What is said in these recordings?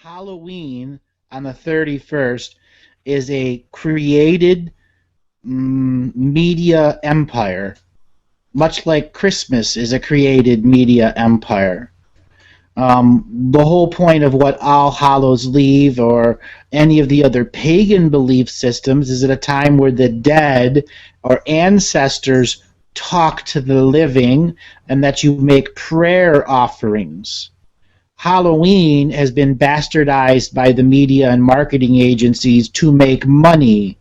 Halloween on the 31st is a created media empire, much like Christmas is a created media empire. The whole point of what All Hallows Eve or any of the other pagan belief systems is at a time where the dead or ancestors talk to the living and that you make prayer offerings. Halloween has been bastardized by the media and marketing agencies to make money.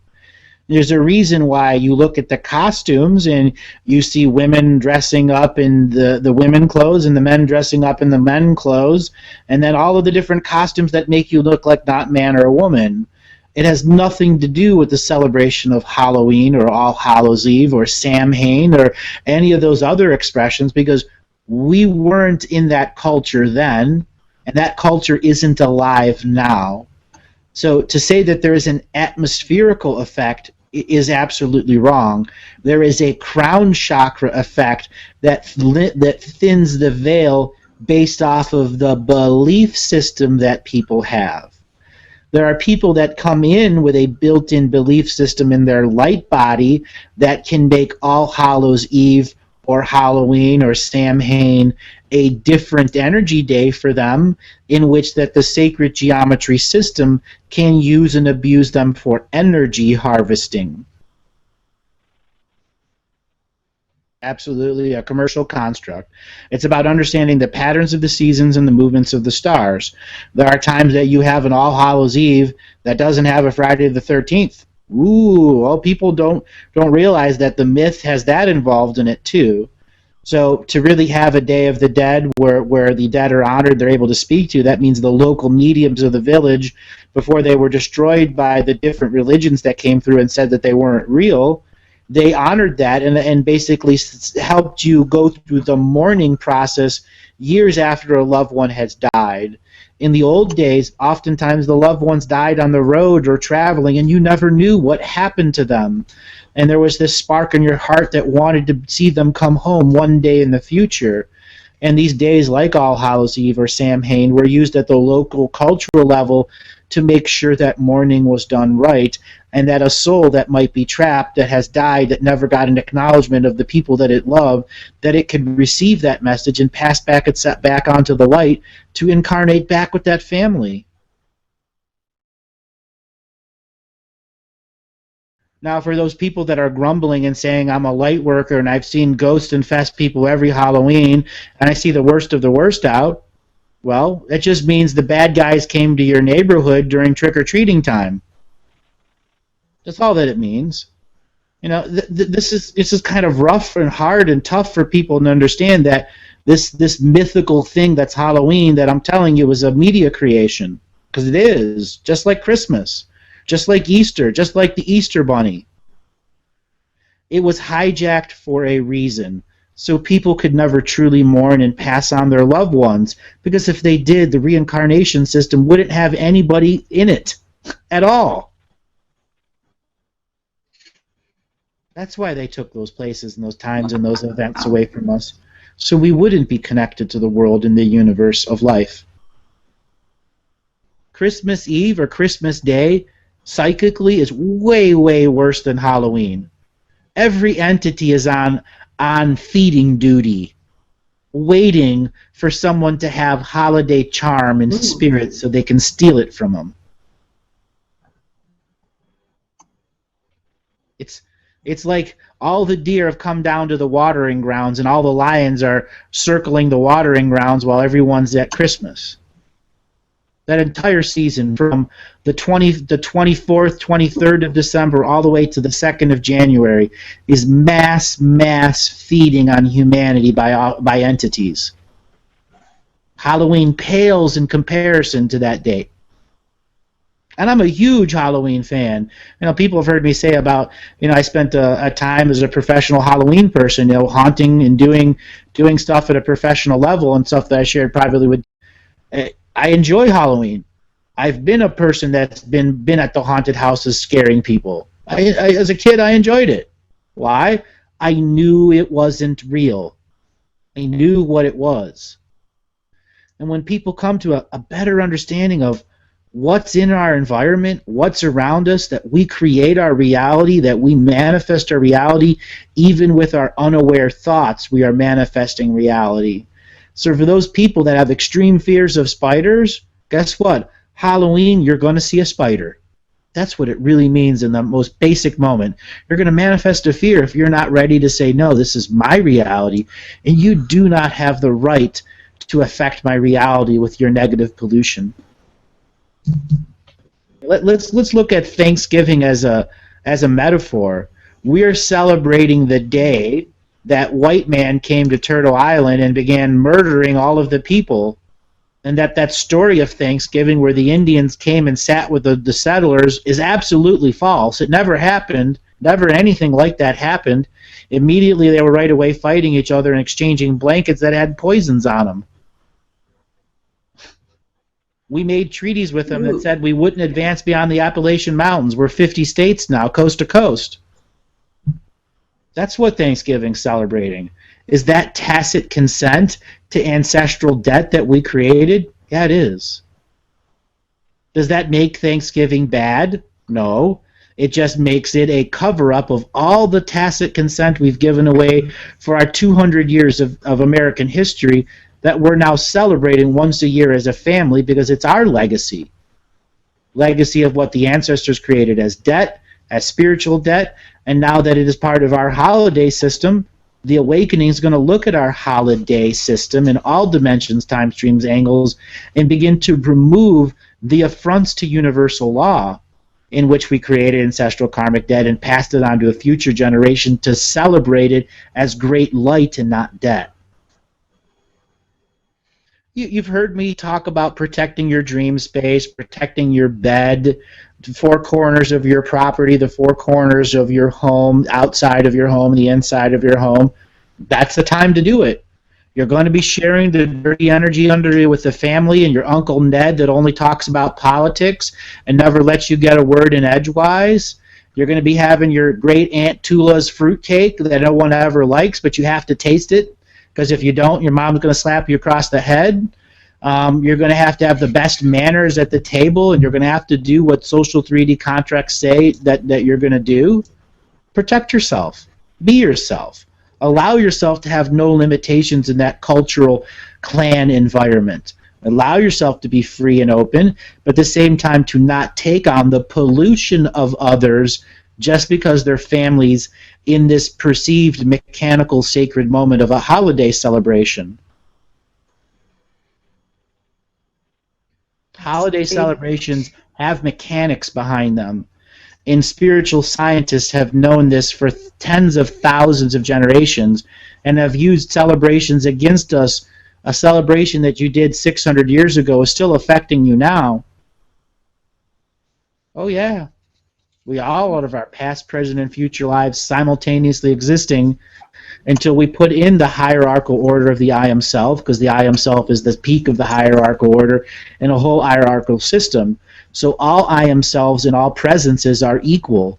There's a reason why you look at the costumes and you see women dressing up in the women clothes and the men dressing up in the men clothes, and then all of the different costumes that make you look like not man or woman. It has nothing to do with the celebration of Halloween or All Hallows Eve or Samhain or any of those other expressions, because we weren't in that culture then, and that culture isn't alive now. So to say that there is an atmospherical effect is absolutely wrong. There is a crown chakra effect that thins the veil based off of the belief system that people have. There are people that come in with a built-in belief system in their light body that can make All Hallows Eve or Halloween or Samhain a different energy day for them, in which that the sacred geometry system can use and abuse them for energy harvesting. Absolutely a commercial construct. It's about understanding the patterns of the seasons and the movements of the stars. There are times that you have an All Hallows Eve that doesn't have a Friday the 13th. Ooh, well, people don't realize that the myth has that involved in it too. So to really have a Day of the Dead where the dead are honored, they're able to speak to, that means the local mediums of the village, before they were destroyed by the different religions that came through and said that they weren't real, they honored that and basically helped you go through the mourning process years after a loved one has died. In the old days, oftentimes the loved ones died on the road or traveling, and you never knew what happened to them. And there was this spark in your heart that wanted to see them come home one day in the future. And these days, like All Hallows Eve or Samhain, were used at the local cultural level to make sure that mourning was done right, and that a soul that might be trapped, that has died, that never got an acknowledgement of the people that it loved, that it could receive that message and pass back onto the light to incarnate back with that family. Now, for those people that are grumbling and saying, I'm a light worker and I've seen ghost infest people every Halloween and I see the worst of the worst out, well, it just means the bad guys came to your neighborhood during trick-or-treating time. That's all that it means. You know, this is kind of rough and hard and tough for people to understand that this mythical thing that's Halloween that I'm telling you is a media creation, because it is, just like Christmas, just like Easter, just like the Easter Bunny. It was hijacked for a reason, so people could never truly mourn and pass on their loved ones, because if they did, the reincarnation system wouldn't have anybody in it at all. That's why they took those places and those times and those events away from us, so we wouldn't be connected to the world and the universe of life. Christmas Eve or Christmas Day, psychically, is way, way worse than Halloween. Every entity is on feeding duty, waiting for someone to have holiday charm and spirit so they can steal it from them. It's like all the deer have come down to the watering grounds and all the lions are circling the watering grounds while everyone's at Christmas. That entire season, from the 24th, 23rd of December all the way to the 2nd of January, is mass feeding on humanity by entities. Halloween pales in comparison to that date. And I'm a huge Halloween fan. You know, people have heard me say about, you know, I spent a time as a professional Halloween person, you know, haunting and doing stuff at a professional level and stuff that I shared privately with. I enjoy Halloween. I've been a person that's been at the haunted houses scaring people. As a kid, I enjoyed it. Why? I knew it wasn't real. I knew what it was. And when people come to a better understanding of what's in our environment, what's around us, that we create our reality, that we manifest our reality. Even with our unaware thoughts, we are manifesting reality. So for those people that have extreme fears of spiders, guess what? Halloween, you're going to see a spider. That's what it really means in the most basic moment. You're going to manifest a fear if you're not ready to say, no, this is my reality, and you do not have the right to affect my reality with your negative pollution. Let's look at Thanksgiving as a metaphor. We're celebrating the day that white man came to Turtle Island and began murdering all of the people, and that story of Thanksgiving where the Indians came and sat with the settlers is absolutely false. It never happened. Never anything like that happened. Immediately they were right away fighting each other and exchanging blankets that had poisons on them. We made treaties with them that said we wouldn't advance beyond the Appalachian Mountains. We're 50 states now, coast to coast. That's what Thanksgiving's celebrating. Is that tacit consent to ancestral debt that we created? Yeah, it is. Does that make Thanksgiving bad? No. It just makes it a cover-up of all the tacit consent we've given away for our 200 years of American history that we're now celebrating once a year as a family because it's our legacy. Legacy of what the ancestors created as debt, as spiritual debt, and now that it is part of our holiday system, the awakening is going to look at our holiday system in all dimensions, time streams, angles, and begin to remove the affronts to universal law in which we created ancestral karmic debt and passed it on to a future generation to celebrate it as great light and not debt. You've heard me talk about protecting your dream space, protecting your bed, the four corners of your property, the four corners of your home, outside of your home, the inside of your home. That's the time to do it. You're going to be sharing the dirty energy under you with the family and your Uncle Ned that only talks about politics and never lets you get a word in edgewise. You're going to be having your great Aunt Tula's fruitcake that no one ever likes, but you have to taste it. Because if you don't, your mom's going to slap you across the head. You're going to have the best manners at the table, and you're going to have to do what social 3D contracts say that you're going to do. Protect yourself. Be yourself. Allow yourself to have no limitations in that cultural clan environment. Allow yourself to be free and open, but at the same time to not take on the pollution of others just because they're families in this perceived mechanical sacred moment of a holiday celebration. Holiday celebrations have mechanics behind them, and spiritual scientists have known this for tens of thousands of generations and have used celebrations against us. A celebration that you did 600 years ago is still affecting you now. Oh yeah. We all out of our past, present, and future lives simultaneously existing until we put in the hierarchical order of the I Am Self, because the I Am Self is the peak of the hierarchical order in a whole hierarchical system. So all I Am Selves and all presences are equal.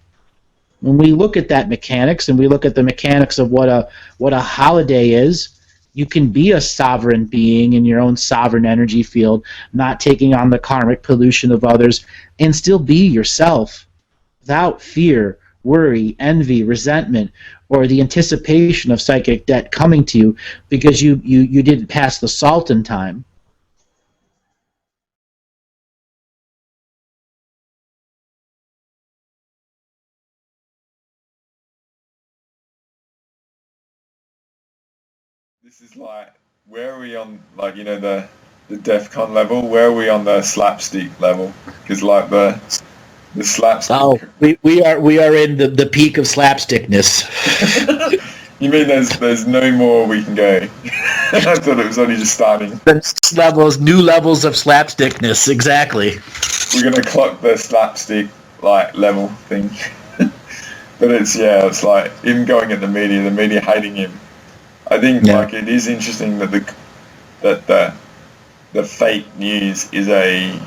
When we look at that mechanics and we look at the mechanics of what a holiday is, you can be a sovereign being in your own sovereign energy field, not taking on the karmic pollution of others, and still be yourself without fear, worry, envy, resentment, or the anticipation of psychic debt coming to you because you didn't pass the salt in time. This is like, where are we on, like, the DEF CON level? Where are we on the slapstick level? Because like the slapstick. Oh, we are in the peak of slapstickness. You mean there's no more we can go? I thought it was only just starting. New levels of slapstickness, exactly. We're gonna clock the slapstick like level thing. But it's like him going at the media hating him. I think like it is interesting that the fake news is a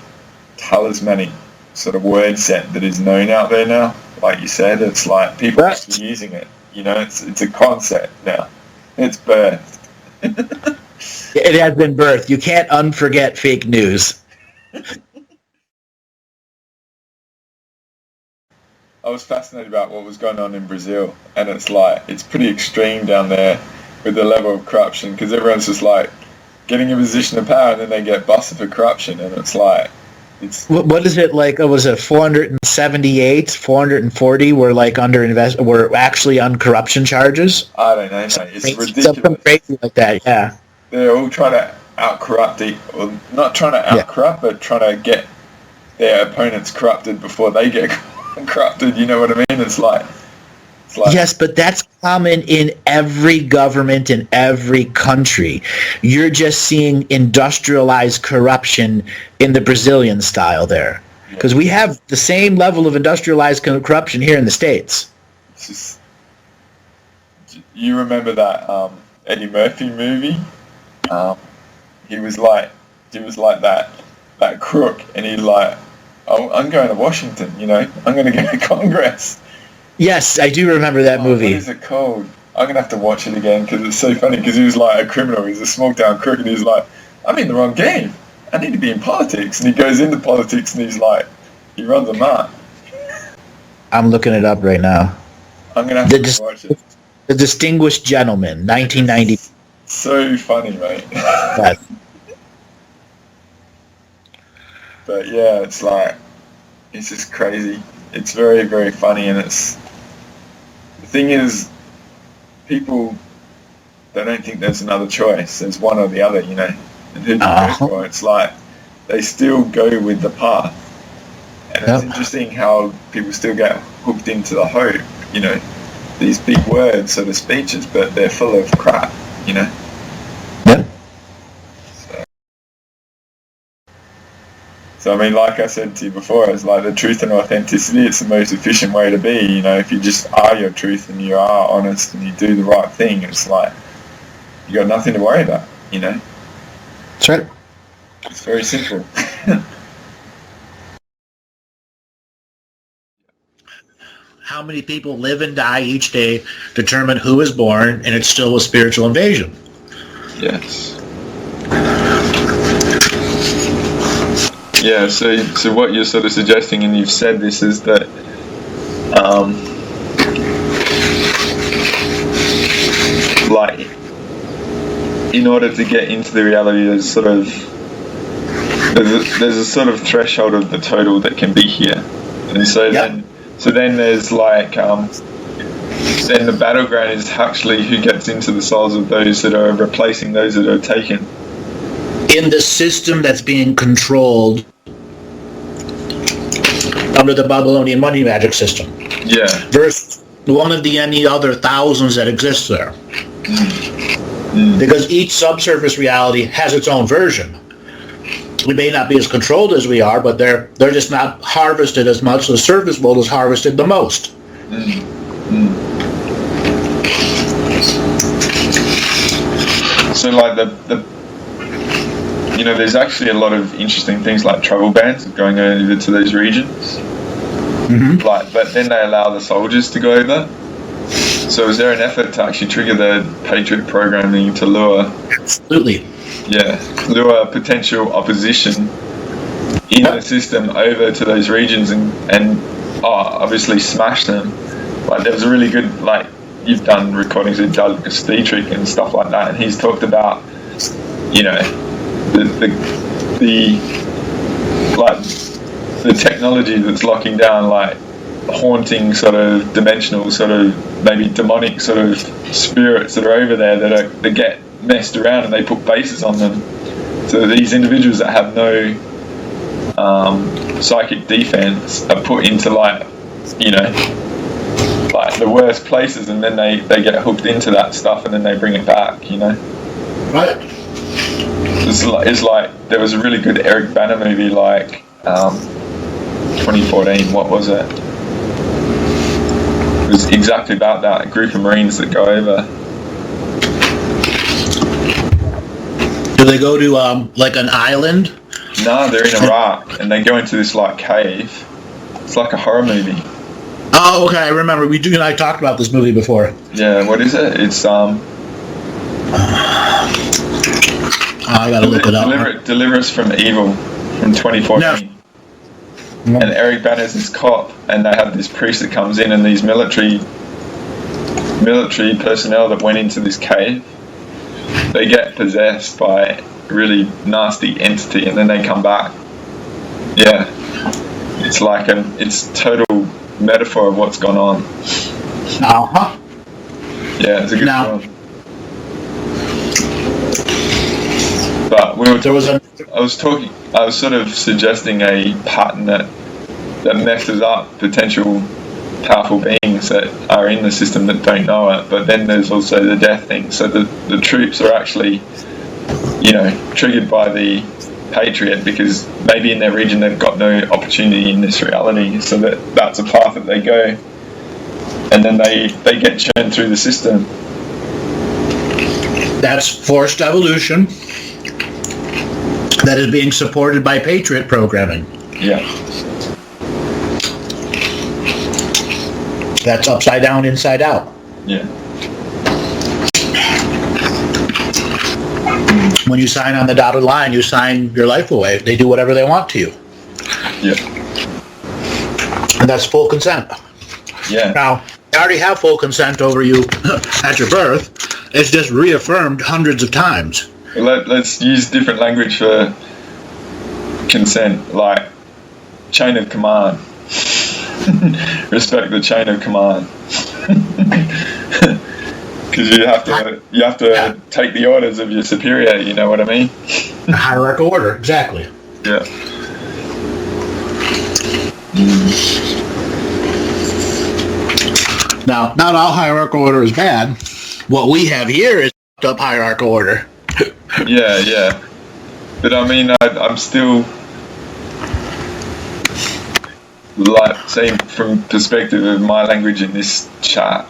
talismanic sort of word set that is known out there now. Like you said, it's like people are using it. It's a concept now. It's birthed. It has been birthed. You can't unforget fake news. I was fascinated about what was going on in Brazil, and it's like it's pretty extreme down there with the level of corruption because everyone's just like getting a position of power and then they get busted for corruption, and it's like it's What is it like? Was it 478, 440 were like were actually on corruption charges? I don't know, mate. It's ridiculous. Something crazy like that, yeah. They're all trying to out corrupt, or not trying to out corrupt, but trying to get their opponents corrupted before they get corrupted. You know what I mean? It's like yes, but that's common in every government in every country. You're just seeing industrialized corruption in the Brazilian style there, because we have the same level of industrialized corruption here in the States. It's just, you remember that Eddie Murphy movie? He was like that crook, and he's like, oh, I'm going to Washington, you know, I'm going to go to Congress. Yes, I do remember that movie. What is it called? I'm going to have to watch it again because it's so funny, because he was like a criminal, he's a small town crook, and he's like, I'm in the wrong game, I need to be in politics, and he goes into politics and he's like, he runs a mart. I'm looking it up right now. I'm going to have to watch it. The Distinguished Gentleman, 1990. So funny, mate. But yeah, it's like, it's just crazy. It's very, very funny, and it's, the thing is, people, they don't think there's another choice. There's one or the other, you know. And who do you go for? It's like, they still go with the path. And it's interesting how people still get hooked into the hope, you know, these big words, sort of speeches, but they're full of crap, you know. Yep. So I mean, like I said to you before, it's like the truth and authenticity, it's the most efficient way to be, you know. If you just are your truth and you are honest and you do the right thing, it's like, you got nothing to worry about, you know. That's right. It's very simple. How many people live and die each day determine who is born, and it's still a spiritual invasion. Yes. Yeah, so what you're sort of suggesting, and you've said this, is that like, in order to get into the reality, there's a sort of threshold of the total that can be here, and so then there's like then the battleground is actually who gets into the souls of those that are replacing those that are taken. In the system that's being controlled under the Babylonian money magic system. Yeah. Versus one of the any other thousands that exist there. Because each subsurface reality has its own version. We may not be as controlled as we are, but they're just not harvested as much. The surface world is harvested the most. So like the you know, there's actually a lot of interesting things like travel bans going over to those regions. Like, but then they allow the soldiers to go over. So is there an effort to actually trigger the Patriot programming to lure? Absolutely. Yeah, lure potential opposition in the system over to those regions and obviously smash them. Like, there was a really good, like, you've done recordings with Doug Steetrick and stuff like that, and he's talked about, you know, the technology that's locking down, like, haunting sort of dimensional sort of maybe demonic sort of spirits that are over there that get messed around, and they put bases on them. So these individuals that have no psychic defense are put into, like, you know, like the worst places, and then they get hooked into that stuff, and then they bring it back, you know. Right. It's like there was a really good Eric Bana movie, like 2014. What was it? It was exactly about that, a group of Marines that go over. Do they go to like an island? No, they're in Iraq, and they go into this like cave. It's like a horror movie. Oh, okay, I remember. You and I talked about this movie before. Yeah, what is it? It's I gotta look it up. Deliver Us from Evil from 2014. and Eric Banner's this cop, and they have this priest that comes in, and these military personnel that went into this cave, they get possessed by a really nasty entity, and then they come back. Yeah, it's like it's total metaphor of what's gone on. Uh-huh. Yeah, it's a good one. But I was sort of suggesting a pattern that messes up potential powerful beings that are in the system that don't know it. But then there's also the death thing. So the troops are actually, triggered by the Patriot because maybe in their region they've got no opportunity in this reality. So that's a path that they go, and then they get churned through the system. That's forced evolution that is being supported by Patriot programming. Yeah. That's upside down, inside out. Yeah. When you sign on the dotted line, you sign your life away. They do whatever they want to you. Yeah. And that's full consent. Yeah. Now, they already have full consent over you at your birth. It's just reaffirmed hundreds of times. Let's use different language for consent, like chain of command. Respect the chain of command. Because you have to take the orders of your superior. You know what I mean? A hierarchical order, exactly. Yeah. Now, not all hierarchical order is bad. What we have here is up hierarchical order. Yeah. But I mean, I'm still, like, saying from perspective of my language in this chat,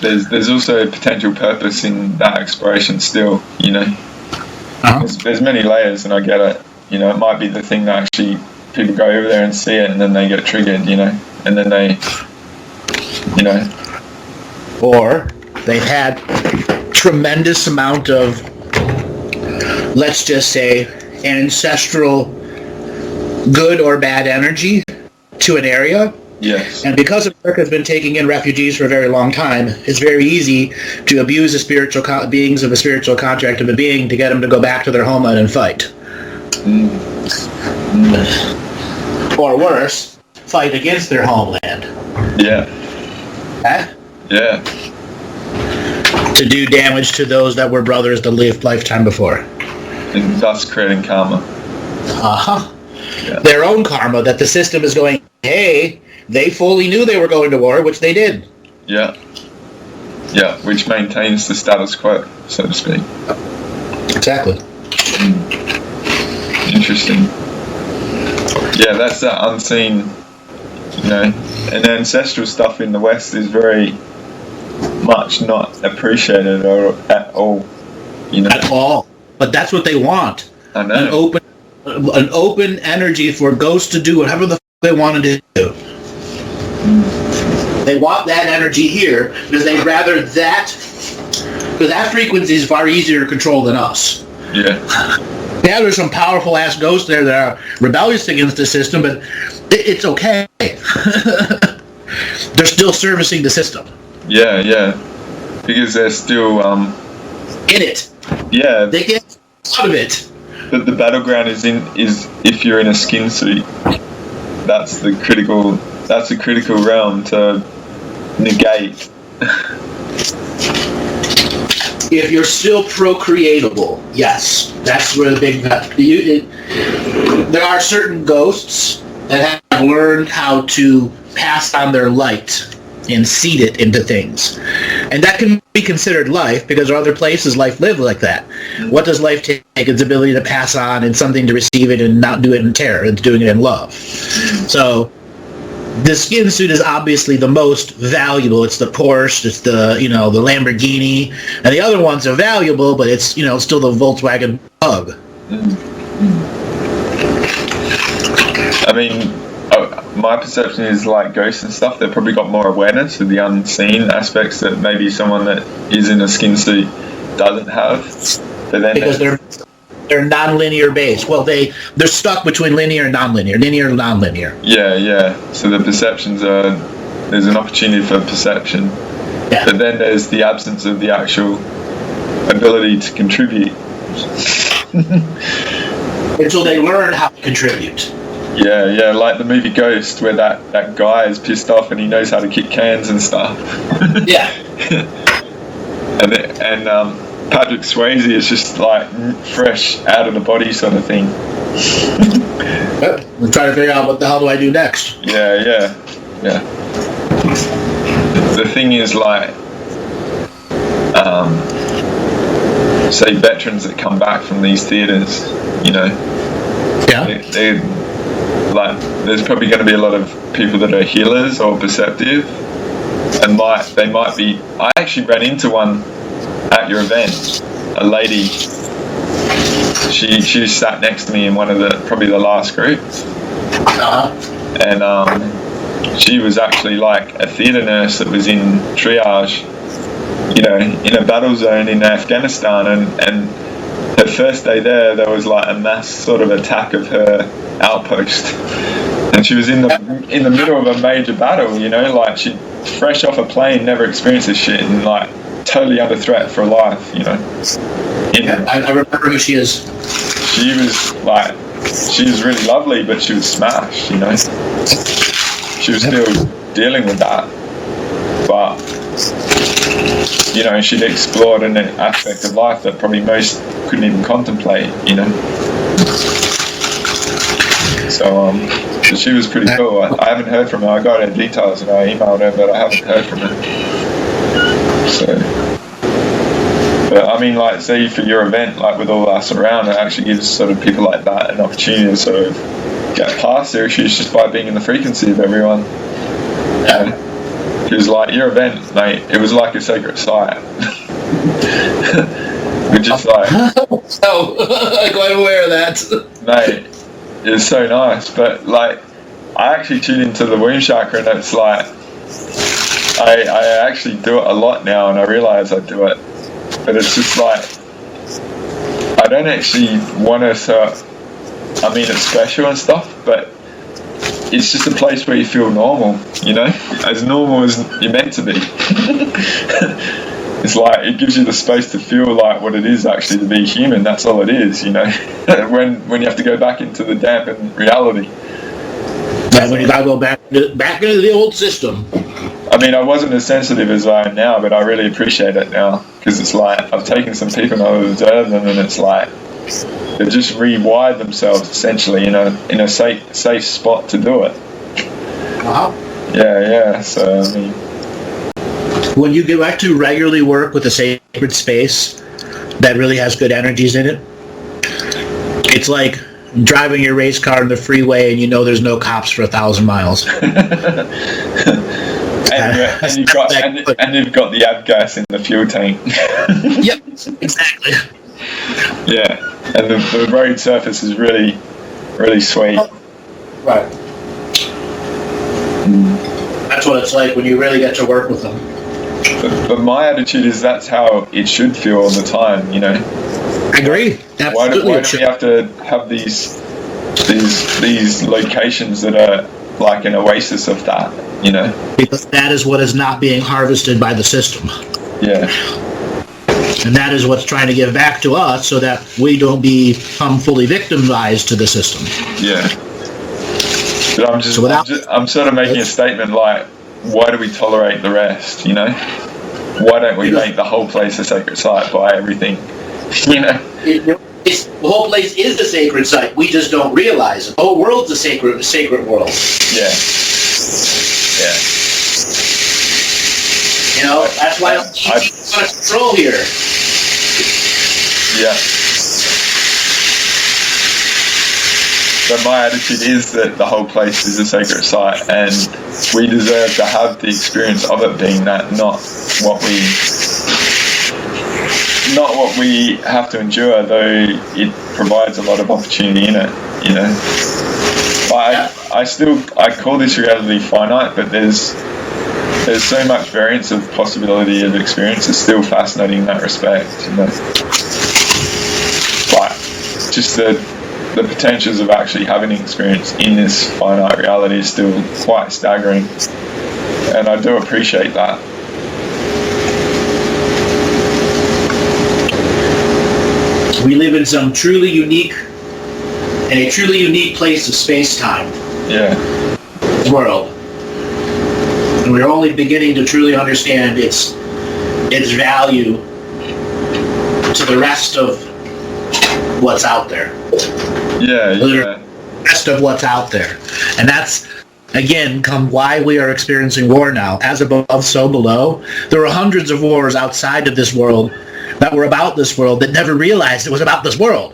there's also a potential purpose in that exploration still, Uh-huh. There's many layers, and I get it. It might be the thing that actually people go over there and see it, and then they get triggered, and then they, Or they've had tremendous amount of, let's just say, ancestral good or bad energy to an area. Yes. And because America has been taking in refugees for a very long time, it's very easy to abuse the spiritual beings of a spiritual contract of a being to get them to go back to their homeland and fight. Or worse, fight against their homeland. Yeah. Huh? Yeah. To do damage to those that were brothers the lifetime before. And thus creating karma. Uh-huh. Yeah. Their own karma that the system is going, hey, they fully knew they were going to war, which they did. Yeah. Yeah, which maintains the status quo, so to speak. Exactly. Interesting. Yeah, that's that unseen, and ancestral stuff in the West is very much not appreciated or at all, At all. But that's what they want. I know. An open energy for ghosts to do whatever the f*** they wanted to do. They want that energy here because they'd rather that, because that frequency is far easier to control than us. Yeah. Yeah, there's some powerful ass ghosts there that are rebellious against the system, but it's okay. They're still servicing the system. Yeah. Because they're still in it. Yeah. They get out of it. But the battleground is if you're in a skin suit. That's a critical realm to negate. If you're still procreatable, yes, that's where the big. There are certain ghosts that have learned how to pass on their light and seed it into things, and that can be considered life because there are other places life lives like that. What does life take? Its ability to pass on and something to receive it and not do it in terror and doing it in love. So the skin suit is obviously the most valuable. It's the Porsche, it's the the Lamborghini, and the other ones are valuable, but it's still the Volkswagen Bug. I mean, my perception is like ghosts and stuff. They've probably got more awareness of the unseen aspects that maybe someone that is in a skin suit doesn't have. But then they're non-linear based. Well, they're stuck between linear and non-linear, linear and non-linear. Yeah. So the perceptions there's an opportunity for perception, Yeah. but then there's the absence of the actual ability to contribute. Until they learn how to contribute. Yeah, like the movie Ghost, where that guy is pissed off and he knows how to kick cans and stuff. Yeah. and Patrick Swayze is just like fresh out of the body sort of thing. I'm trying to figure out what the hell do I do next. Yeah. The thing is, like, say veterans that come back from these theatres, you know, they like, there's probably going to be a lot of people that are healers or perceptive, and they might be. I actually ran into one at your event, a lady. She sat next to me in one of probably the last groups, and she was actually like a theatre nurse that was in triage, you know, in a battle zone in Afghanistan, and her first day there was like a mass sort of attack of her outpost, and she was in the middle of a major battle, you know, like she fresh off a plane, never experienced this shit, and like totally under threat for her life, you know. I remember who she is. She was really lovely, but she was smashed, you know. She was still dealing with that, but you know, she'd explored an aspect of life that probably most couldn't even contemplate, you know. So she was pretty cool. I haven't heard from her. I got her details and I emailed her, but I haven't heard from her. So, but I mean, like, say for your event, like with all us around, it actually gives sort of people like that an opportunity to sort of get past their issues just by being in the frequency of everyone. Because like your event, mate, it was like a sacred site. We're just like, I'm quite aware of that. Mate, it was so nice. But like, I actually tune into the womb chakra, and it's like, I actually do it a lot now, and I realise I do it. But it's just like, I don't actually want to. I mean, it's special and stuff, but it's just a place where you feel normal, you know, as normal as you're meant to be. It's like, it gives you the space to feel like what it is actually to be human. That's all it is, you know. when you have to go back into the dampened reality. Yeah, when you gotta go back into the old system. I mean, I wasn't as sensitive as I am now, but I really appreciate it now, because it's like I've taken some people and I've observed them, and it's like they've just rewired themselves essentially in a safe spot to do it. Yeah. So I mean, when you get back to regularly work with a sacred space that really has good energies in it, it's like driving your race car in the freeway and you know there's no cops for 1,000 miles. And you've got the avgas in the fuel tank. Yep, exactly. Yeah, and the road surface is really, really sweet. Right. That's what it's like when you really get to work with them. But my attitude is that's how it should feel all the time, you know. I agree. Absolutely. Why do we have to have these locations that are like an oasis of that, you know? Because that is what is not being harvested by the system. Yeah. And that is what's trying to give back to us so that we don't become fully victimized to the system. Yeah. But I'm sort of making a statement like, why do we tolerate the rest, you know? Why don't we make the whole place a sacred site by everything, you know? The whole place is a sacred site. We just don't realize it. The whole world's a sacred world. Yeah. You know, that's why I'm on control here. Yeah. But my attitude is that the whole place is a sacred site, and we deserve to have the experience of it being that, not what we have to endure, though it provides a lot of opportunity in it, you know. I call this reality finite, but there's so much variance of possibility of experience. It's still fascinating in that respect, you know. But just the potentials of actually having an experience in this finite reality is still quite staggering, and I do appreciate that. We live in a truly unique place of space-time. Yeah. World. And we're only beginning to truly understand its value to the rest of what's out there. Yeah. The rest of what's out there. And that's, again, why we are experiencing war now. As above, so below. There were hundreds of wars outside of this world that were about this world that never realized it was about this world.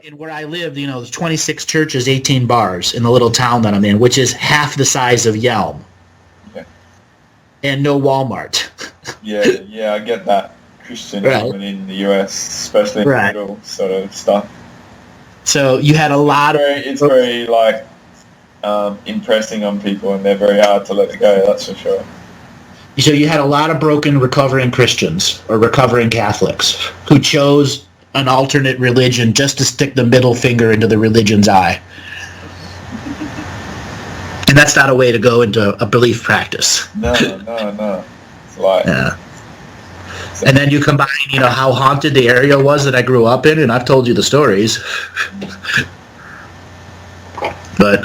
In where I lived, there's 26 churches, 18 bars in the little town that I'm in, which is half the size of Yelm. Okay. And no Walmart. Yeah, I get that. Christian in the US, especially in the middle sort of stuff. So you had a lot of... It's very, impressing on people, and they're very hard to let it go, that's for sure. So you had a lot of broken recovering Christians or recovering Catholics who chose an alternate religion just to stick the middle finger into the religion's eye. And that's not a way to go into a belief practice. No. It's like... Yeah. And then you combine, how haunted the area was that I grew up in, and I've told you the stories. But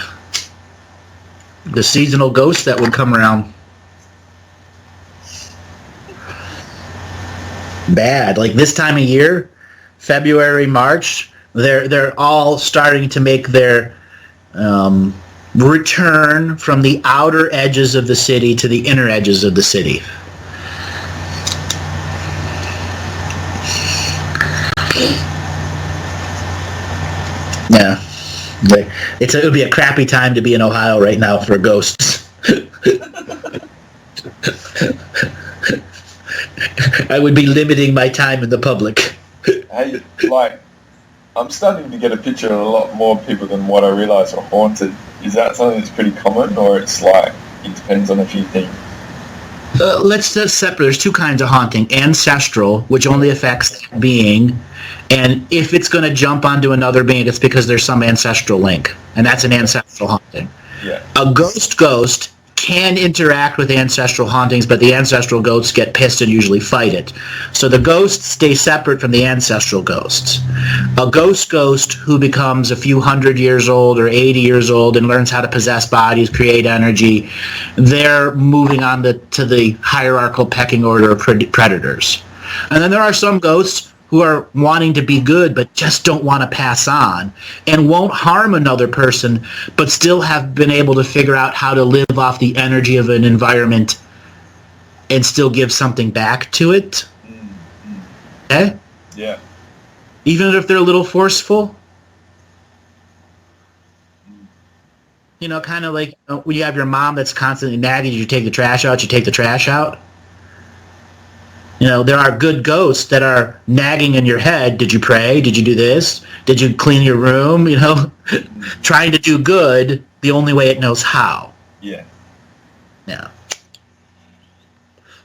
the seasonal ghosts that would come around, bad. Like this time of year, February, March, they're all starting to make their return from the outer edges of the city to the inner edges of the city. Yeah, it would be a crappy time to be in Ohio right now for ghosts. I would be limiting my time in the public. Hey, I'm starting to get a picture of a lot more people than what I realise are haunted. Is that something that's pretty common, or it's it depends on a few things? Let's just separate. There's two kinds of haunting. Ancestral, which only affects that being, and if it's going to jump onto another being, it's because there's some ancestral link, and that's an ancestral haunting. Yeah. A ghost can interact with ancestral hauntings, but the ancestral ghosts get pissed and usually fight it. So the ghosts stay separate from the ancestral ghosts. A ghost who becomes a few 100 years old or 80 years old and learns how to possess bodies, create energy, they're moving on to the hierarchical pecking order of predators. And then there are some ghosts who are wanting to be good but just don't want to pass on and won't harm another person but still have been able to figure out how to live off the energy of an environment and still give something back to it. Okay? Yeah. Even if they're a little forceful. Kind of like when you have your mom that's constantly nagging you, take the trash out, you take the trash out. There are good ghosts that are nagging in your head. Did you pray? Did you do this? Did you clean your room? Trying to do good the only way it knows how. Yeah. Yeah.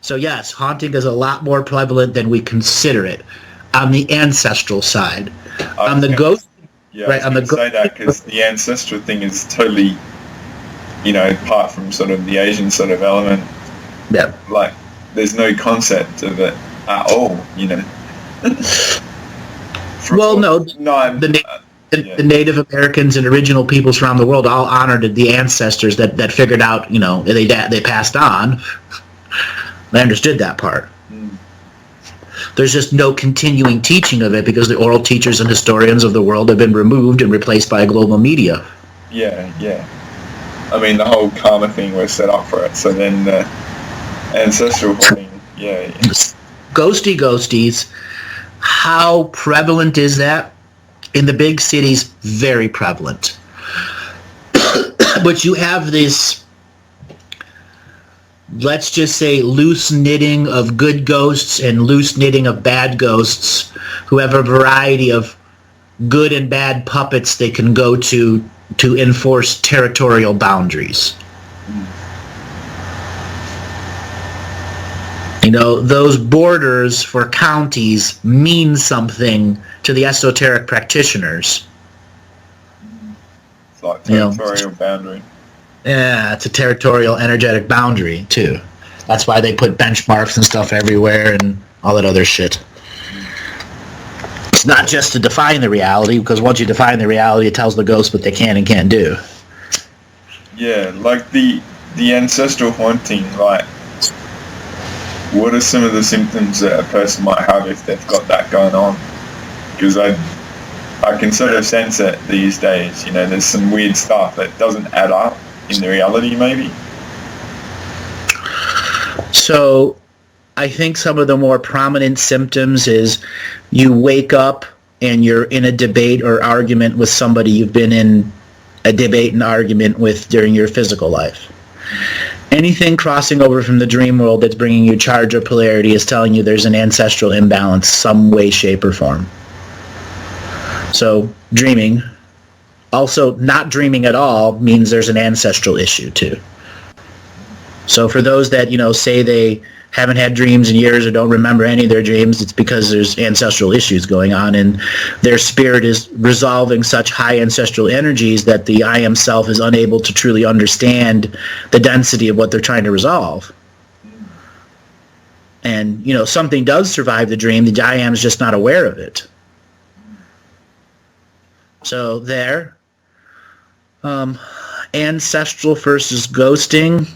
So yes, haunting is a lot more prevalent than we consider it on the ancestral side. On the ghost... Yeah, right, I was going to say that because the ancestral thing is totally, apart from sort of the Asian sort of element. Yeah. There's no concept of it at all, Well, no. The Native Americans and original peoples around the world all honored the ancestors that figured out, they passed on. They understood that part. There's just no continuing teaching of it because the oral teachers and historians of the world have been removed and replaced by global media. Yeah. I mean, the whole karma thing was set up for it, so then the ancestral thing, yeah. Ghosties, how prevalent is that? In the big cities, very prevalent. But you have this, let's just say, loose knitting of good ghosts and loose knitting of bad ghosts who have a variety of good and bad puppets they can go to enforce territorial boundaries. Those borders for counties mean something to the esoteric practitioners. It's like territorial boundary. Yeah, it's a territorial energetic boundary, too. That's why they put benchmarks and stuff everywhere and all that other shit. It's not just to define the reality, because once you define the reality, it tells the ghosts what they can and can't do. Yeah, like the ancestral haunting, like, what are some of the symptoms that a person might have if they've got that going on? Because I can sort of sense it these days, there's some weird stuff that doesn't add up in the reality, maybe. So I think some of the more prominent symptoms is you wake up and you're in a debate or argument with somebody you've been in a debate and argument with during your physical life. Anything crossing over from the dream world that's bringing you charge or polarity is telling you there's an ancestral imbalance some way, shape, or form. So dreaming. Also, not dreaming at all means there's an ancestral issue too. So for those that, say they haven't had dreams in years or don't remember any of their dreams, it's because there's ancestral issues going on and their spirit is resolving such high ancestral energies that the I am self is unable to truly understand the density of what they're trying to resolve. And, something does survive the dream, the I am is just not aware of it. So there. Ancestral versus ghosting.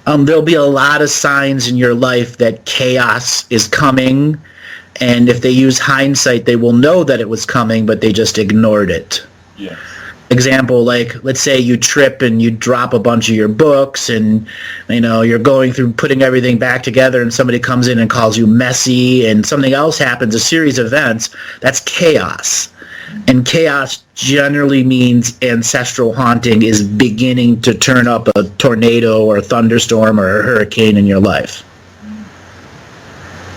There'll be a lot of signs in your life that chaos is coming, and if they use hindsight, they will know that it was coming, but they just ignored it. Yeah. Example, like, let's say you trip and you drop a bunch of your books, and, you're going through putting everything back together, and somebody comes in and calls you messy, and something else happens, a series of events. That's chaos. And chaos generally means ancestral haunting is beginning to turn up a tornado or a thunderstorm or a hurricane in your life.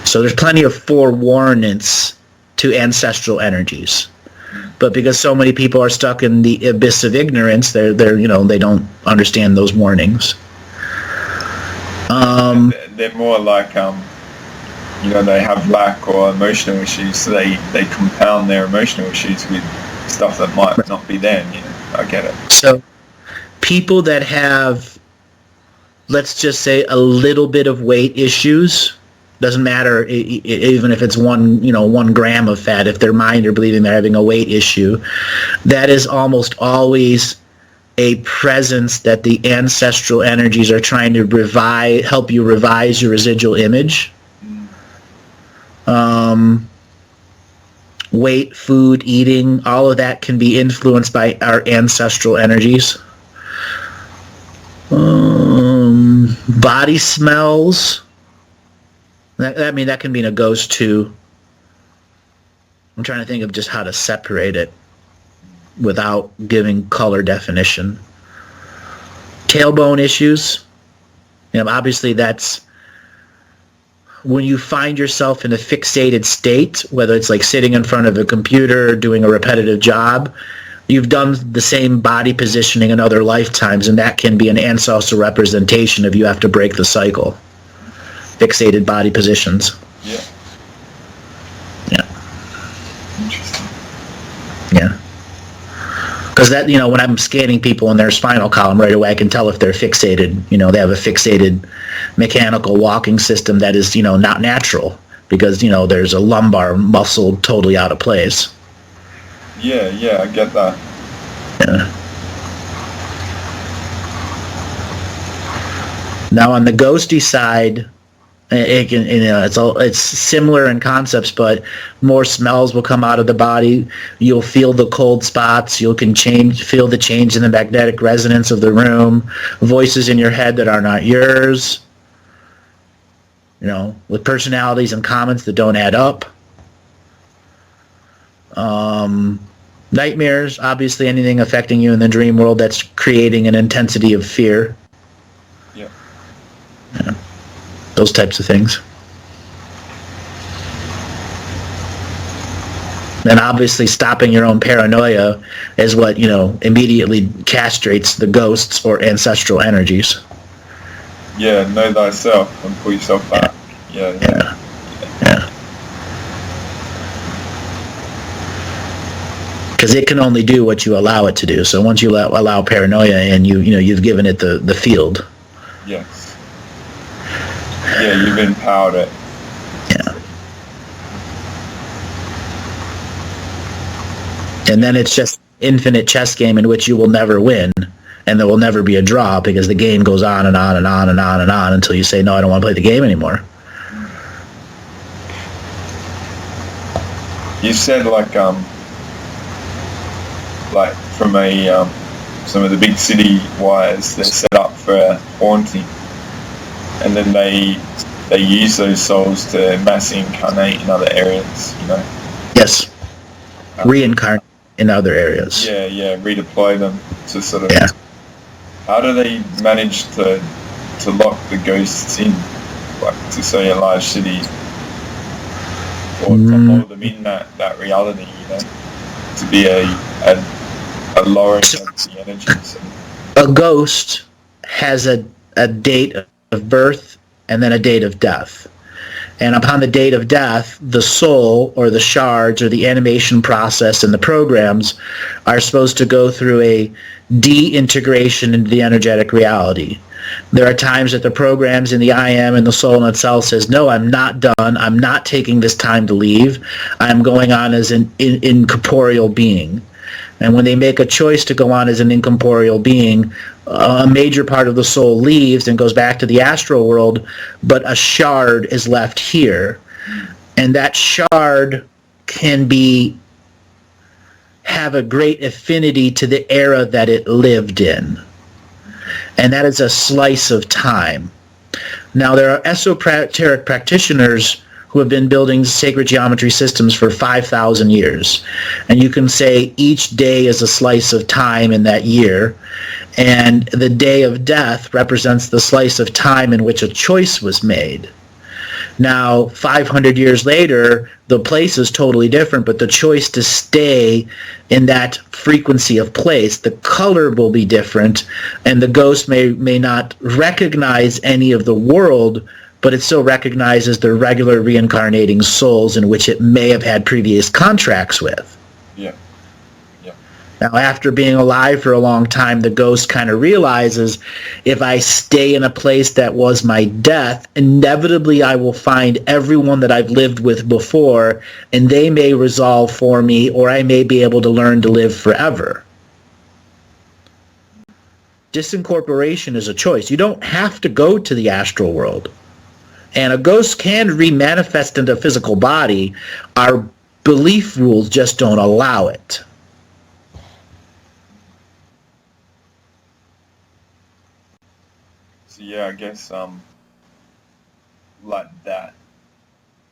So there's plenty of forewarnings to ancestral energies. But because so many people are stuck in the abyss of ignorance, they don't understand those warnings. They're more like they have lack or emotional issues, so they compound their emotional issues with stuff that might not be there. I get it. So people that have, let's just say, a little bit of weight issues, doesn't matter even if it's 1 gram of fat, if their mind are believing they're having a weight issue, that is almost always a presence that the ancestral energies are trying to help you revise your residual image. Weight, food, eating, all of that can be influenced by our ancestral energies. Body smells. That can be in a ghost too. I'm trying to think of just how to separate it without giving color definition. Tailbone issues. Obviously that's when you find yourself in a fixated state, whether it's like sitting in front of a computer, doing a repetitive job, you've done the same body positioning in other lifetimes, and that can be an ancestral representation of you have to break the cycle. Fixated body positions. Yeah. Yeah. Interesting. Yeah. Because that, when I'm scanning people in their spinal column right away, I can tell if they're fixated. They have a fixated mechanical walking system that is, not natural because, there's a lumbar muscle totally out of place. Yeah, I get that. Yeah. Now on the ghosty side, it can, it's similar in concepts, but more smells will come out of the body. You'll feel the cold spots. You can feel the change in the magnetic resonance of the room. Voices in your head that are not yours. With personalities and comments that don't add up. Nightmares, obviously anything affecting you in the dream world that's creating an intensity of fear. Yeah. Those types of things. And obviously stopping your own paranoia is what, immediately castrates the ghosts or ancestral energies. Yeah, know thyself and pull yourself back. Yeah. Because it can only do what you allow it to do. So once you allow paranoia, and you've given it the field. Yes. Yeah, you've empowered it. Yeah. And then it's just infinite chess game in which you will never win, and there will never be a draw because the game goes on and on and on and on and on until you say, no, I don't want to play the game anymore. You said like from some of the big city wires, they're set up for haunting, and then they use those souls to mass incarnate in other areas. Yes. Reincarnate in other areas. Yeah. Redeploy them to sort of. Yeah. How do they manage to lock the ghosts in, like to say a large city, or to hold them in that reality? To be a lowering of the energies. A ghost has a date of birth and then a date of death. And upon the date of death, the soul or the shards or the animation process and the programs are supposed to go through a de-integration into the energetic reality. There are times that the programs in the I am and the soul in itself says, no, I'm not done. I'm not taking this time to leave. I'm going on as an incorporeal being. And when they make a choice to go on as an incorporeal being, a major part of the soul leaves and goes back to the astral world, but a shard is left here. And that shard can have a great affinity to the era that it lived in. And that is a slice of time. Now, there are esoteric practitioners who have been building sacred geometry systems for 5,000 years. And you can say each day is a slice of time in that year, and the day of death represents the slice of time in which a choice was made. Now, 500 years later, the place is totally different, but the choice to stay in that frequency of place, the color will be different, and the ghost may not recognize any of the world, but it still recognizes the regular reincarnating souls in which it may have had previous contracts with. Yeah. Now, after being alive for a long time, the ghost kind of realizes, if I stay in a place that was my death, inevitably I will find everyone that I've lived with before, and they may resolve for me, or I may be able to learn to live forever. Disincorporation is a choice. You don't have to go to the astral world. And a ghost can remanifest into a physical body. Our belief rules just don't allow it. So yeah, I guess like that,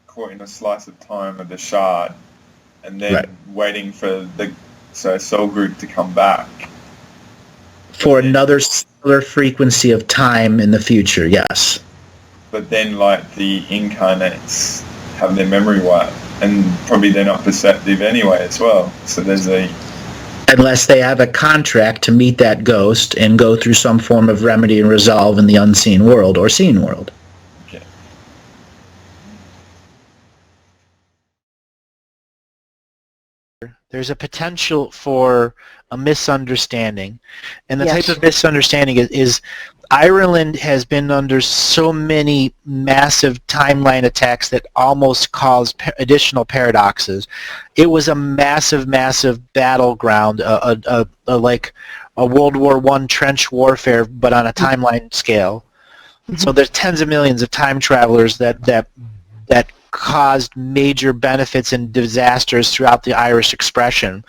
caught in a slice of time of the shard, and then waiting for the soul group to come back. For another similar frequency of time in the future, yes. But then, like, the incarnates have their memory wiped, and probably they're not perceptive anyway as well. So there's unless they have a contract to meet that ghost and go through some form of remedy and resolve in the unseen world or seen world. Okay. There's a potential for a misunderstanding, and the type of misunderstanding is Ireland has been under so many massive timeline attacks that almost caused additional paradoxes. It was a massive battleground, like a World War I trench warfare, but on a timeline scale. So there's tens of millions of time travelers that caused major benefits and disasters throughout the Irish expression.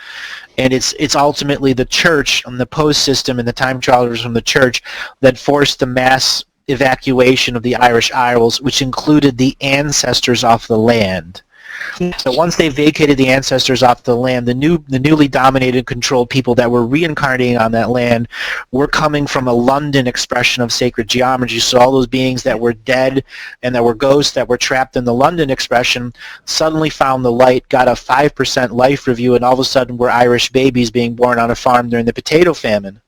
And it's ultimately the church and the post system and the time travelers from the church that forced the mass evacuation of the Irish Isles, which included the ancestors off the land. So once they vacated the ancestors off the land, the newly dominated, controlled people that were reincarnating on that land were coming from a London expression of sacred geometry. So all those beings that were dead and that were ghosts that were trapped in the London expression suddenly found the light, got a 5% life review, and all of a sudden were Irish babies being born on a farm during the potato famine.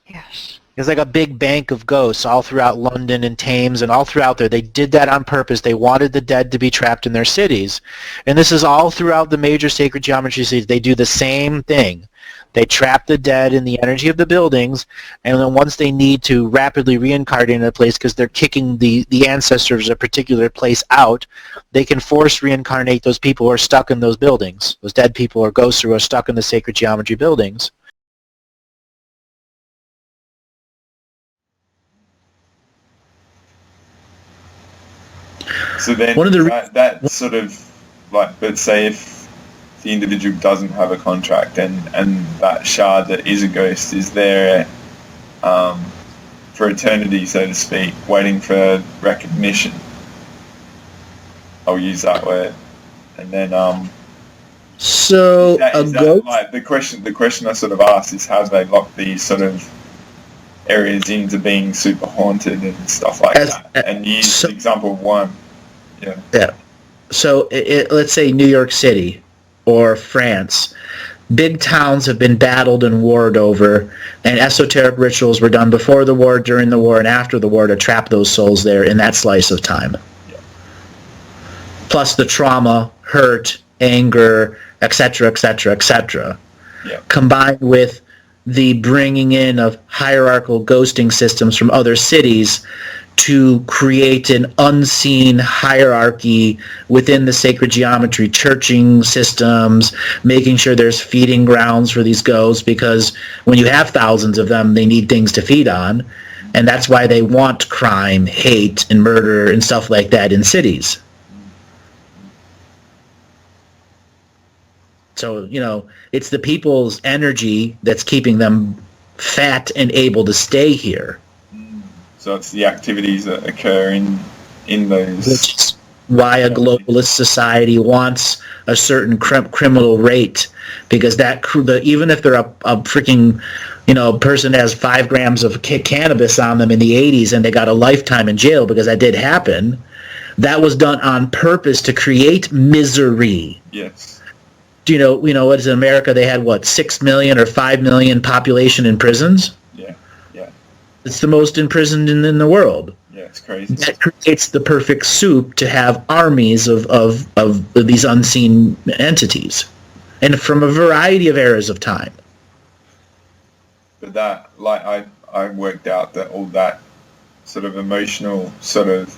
Yes. There's like a big bank of ghosts all throughout London and Thames and all throughout there. They did that on purpose. They wanted the dead to be trapped in their cities. And this is all throughout the major sacred geometry cities. They do the same thing. They trap the dead in the energy of the buildings, and then once they need to rapidly reincarnate in a place because they're kicking the ancestors of a particular place out, they can force reincarnate those people who are stuck in those buildings, those dead people or ghosts who are stuck in the sacred geometry buildings. So then One of the that sort of like, but say if the individual doesn't have a contract and that shard that is a ghost is there for eternity, so to speak, waiting for recognition. I'll use that word. And then so is that like the question I sort of asked is how do they lock these sort of areas into being super haunted and stuff like that? And use the example of one. Yeah. So let's say New York City or France. Big towns have been battled and warred over, and esoteric rituals were done before the war, during the war, and after the war to trap those souls there in that slice of time. Yeah. Plus the trauma, hurt, anger, etc., etc., etc., combined with the bringing in of hierarchical ghosting systems from other cities to create an unseen hierarchy within the sacred geometry, churching systems, making sure there's feeding grounds for these ghosts, because when you have thousands of them, they need things to feed on, and that's why they want crime, hate, and murder and stuff like that in cities. So, it's the people's energy that's keeping them fat and able to stay here. So it's the activities that occur in those. Which is why a globalist society wants a certain criminal rate, because even if they're a freaking, person that has 5 grams of cannabis on them in the 80s and they got a lifetime in jail because that did happen, that was done on purpose to create misery. Yes. Do you know what is in America? They had 6 million or 5 million population in prisons. It's the most imprisoned in the world. Yeah, it's crazy. That creates the perfect soup to have armies of these unseen entities, and from a variety of eras of time. But that, like, I worked out that all that sort of emotional sort of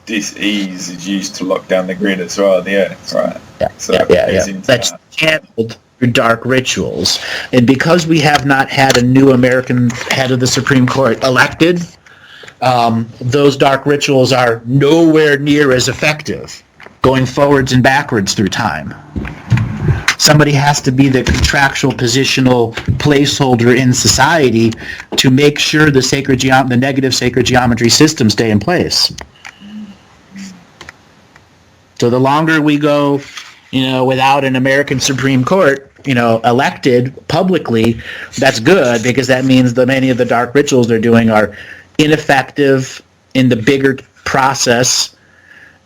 dis-ease is used to lock down the grid as well, the earth, right? Yeah, so that's channeled through dark rituals. And because we have not had a new American head of the Supreme Court elected, those dark rituals are nowhere near as effective going forwards and backwards through time. Somebody has to be the contractual positional placeholder in society to make sure the negative sacred geometry systems stay in place. So the longer we go, without an American Supreme Court, elected publicly, that's good, because that means that many of the dark rituals they're doing are ineffective in the bigger process,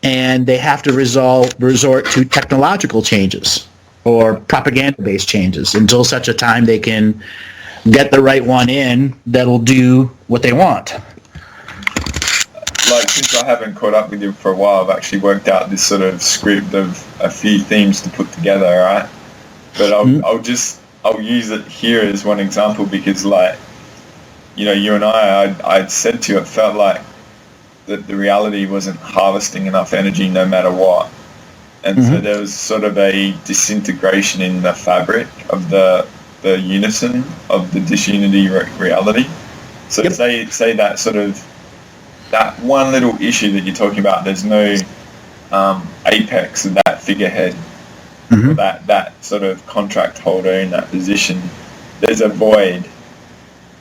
and they have to resort to technological changes or propaganda-based changes until such a time they can get the right one in that'll do what they want. Like, since I haven't caught up with you for a while, I've actually worked out this sort of script of a few themes to put together, right? But I'll use it here as one example, because, like, you and I said to you, it felt like that the reality wasn't harvesting enough energy no matter what. And so there was sort of a disintegration in the fabric of the unison of the disunity reality. So say that sort of, that one little issue that you're talking about, there's no apex of that figurehead, or that sort of contract holder in that position. There's a void.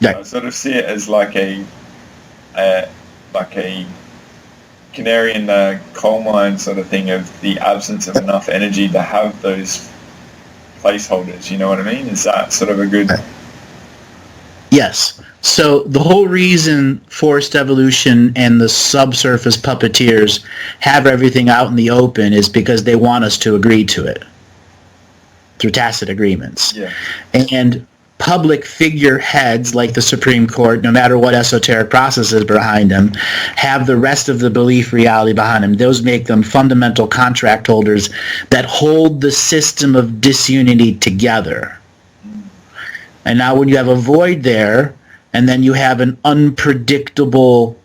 I sort of see it as like a canary in the coal mine sort of thing, of the absence of enough energy to have those placeholders. You know what I mean? Is that sort of a good... Yes. So the whole reason forced evolution and the subsurface puppeteers have everything out in the open is because they want us to agree to it through tacit agreements. Yeah. And public figureheads like the Supreme Court, no matter what esoteric process is behind them, have the rest of the belief reality behind them. Those make them fundamental contract holders that hold the system of disunity together. And now when you have a void there, and then you have an unpredictable,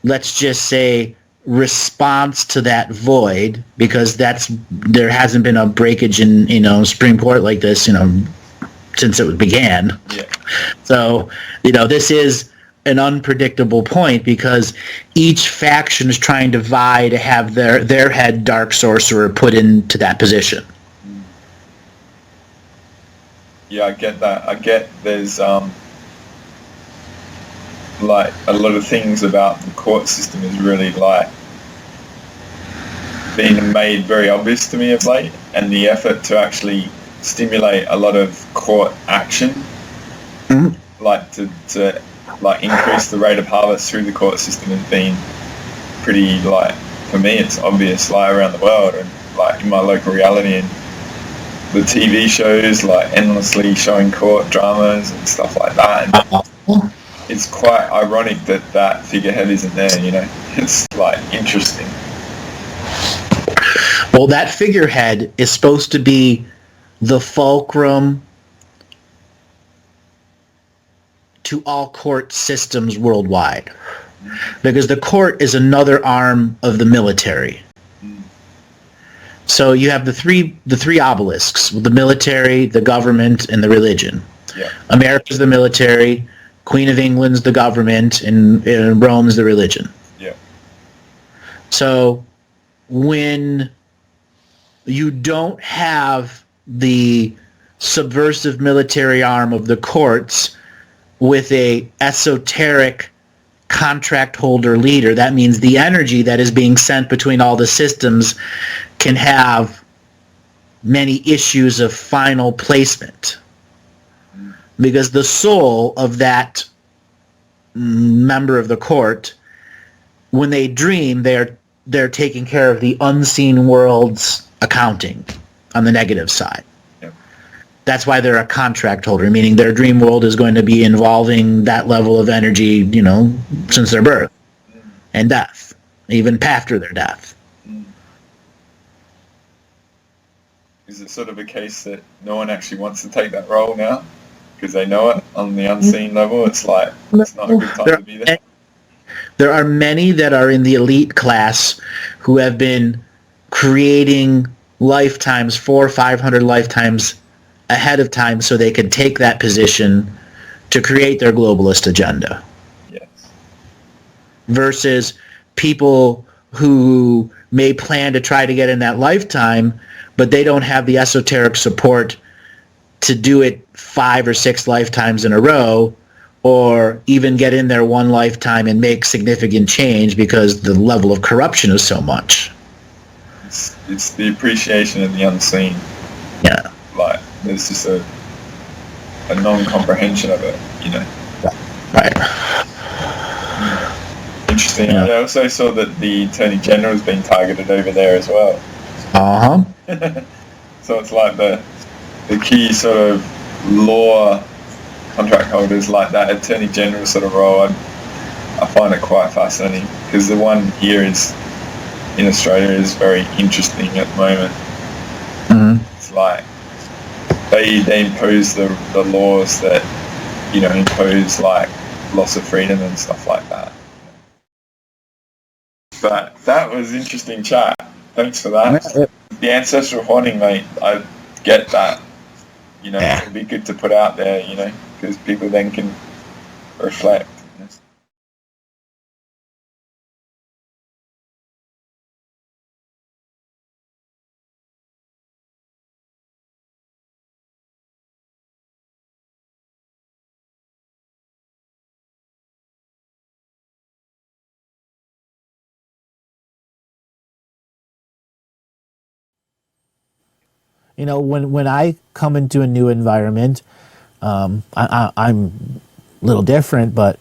let's just say, response to that void, because there hasn't been a breakage in Supreme Court like this since it began. Yeah. So this is an unpredictable point because each faction is trying to vie to have their head dark sorcerer put into that position. Yeah, I get that. I get there's like a lot of things about the court system is really like being made very obvious to me of late, and the effort to actually stimulate a lot of court action, like to like increase the rate of harvest through the court system has been pretty, like, for me it's obvious, like around the world and like in my local reality, and the TV shows like endlessly showing court dramas and stuff like that. And it's quite ironic that figurehead isn't there, It's like interesting. Well, that figurehead is supposed to be the fulcrum to all court systems worldwide, because the court is another arm of the military. So you have the three obelisks: the military, the government, and the religion. Yeah. America's the military, Queen of England's the government, and Rome's the religion. Yeah. So when you don't have the subversive military arm of the courts with a esoteric contract holder leader, that means the energy that is being sent between all the systems can have many issues of final placement, because the soul of that member of the court, when they dream, they're taking care of the unseen world's accounting on the negative side. Yep. That's why they're a contract holder, meaning their dream world is going to be involving that level of energy, since their birth and death, even after their death. Is it sort of a case that no one actually wants to take that role now because they know it on the unseen level? It's like, it's not a good time to be there. There are many that are in the elite class who have been creating lifetimes, 400 or 500 lifetimes ahead of time, so they can take that position to create their globalist agenda. Yes. Versus people who may plan to try to get in that lifetime, but they don't have the esoteric support to do it 5 or 6 lifetimes in a row, or even get in there one lifetime and make significant change because the level of corruption is so much. It's the appreciation of the unseen. Yeah. Like, there's just a non-comprehension of it, Right. Interesting. Yeah. I also saw that the Attorney General has been targeted over there as well. Uh-huh. So it's like the key sort of law contract holders, like that Attorney General sort of role. I find it quite fascinating, because the one here in Australia is very interesting at the moment. Mm-hmm. It's like they impose the laws that impose like loss of freedom and stuff like that. But that was interesting chat. Thanks for that. The ancestral haunting, mate, I get that. It'd be good to put out there, because people then can reflect. When I come into a new environment, I'm a little different, but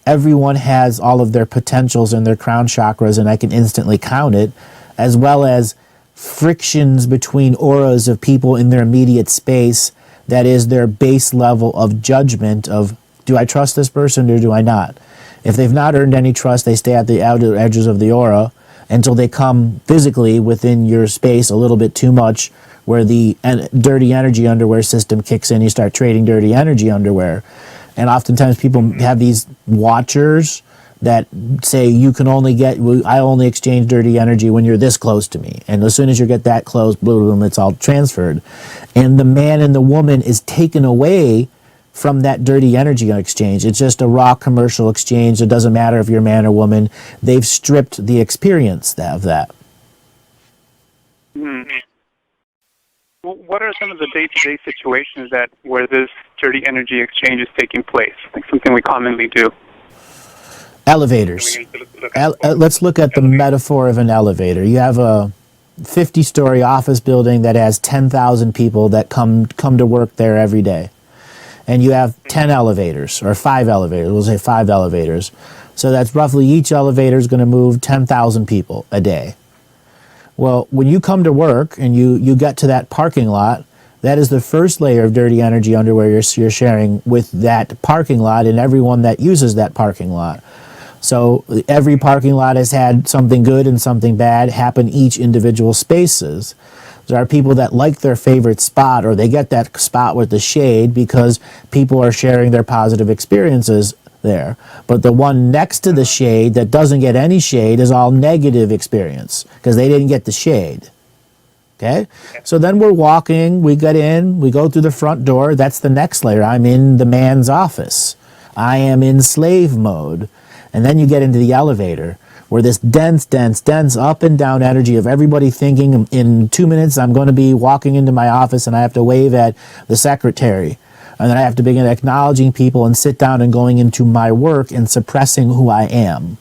everyone has all of their potentials and their crown chakras, and I can instantly count it, as well as frictions between auras of people in their immediate space that is their base level of judgment of, do I trust this person or do I not? If they've not earned any trust, they stay at the outer edges of the aura until they come physically within your space a little bit too much, where the dirty energy underwear system kicks in. You start trading dirty energy underwear. And oftentimes people have these watchers that say, I only exchange dirty energy when you're this close to me. And as soon as you get that close, boom, it's all transferred. And the man and the woman is taken away from that dirty energy exchange. It's just a raw commercial exchange. It doesn't matter if you're man or woman. They've stripped the experience of that. What are some of the day-to-day situations where this dirty energy exchange is taking place? Like something we commonly do. Elevators. Let's look at the metaphor of an elevator. You have a 50-story office building that has 10,000 people that come to work there every day. And you have 10 elevators, or 5 elevators. We'll say 5 elevators. So that's roughly each elevator is going to move 10,000 people a day. Well, when you come to work and you get to that parking lot, that is the first layer of dirty energy underwear you're sharing with that parking lot and everyone that uses that parking lot. So every parking lot has had something good and something bad happen each individual spaces. There are people that like their favorite spot, or they get that spot with the shade because people are sharing their positive experiences there. But the one next to the shade that doesn't get any shade is all negative experience because they didn't get the shade. Okay? So then we're walking, we get in, we go through the front door. That's the next layer. I'm in the man's office. I am in slave mode. And then you get into the elevator, where this dense up and down energy of everybody thinking in 2 minutes I'm going to be walking into my office and I have to wave at the secretary. And then I have to begin acknowledging people and sit down and going into my work and suppressing who I am.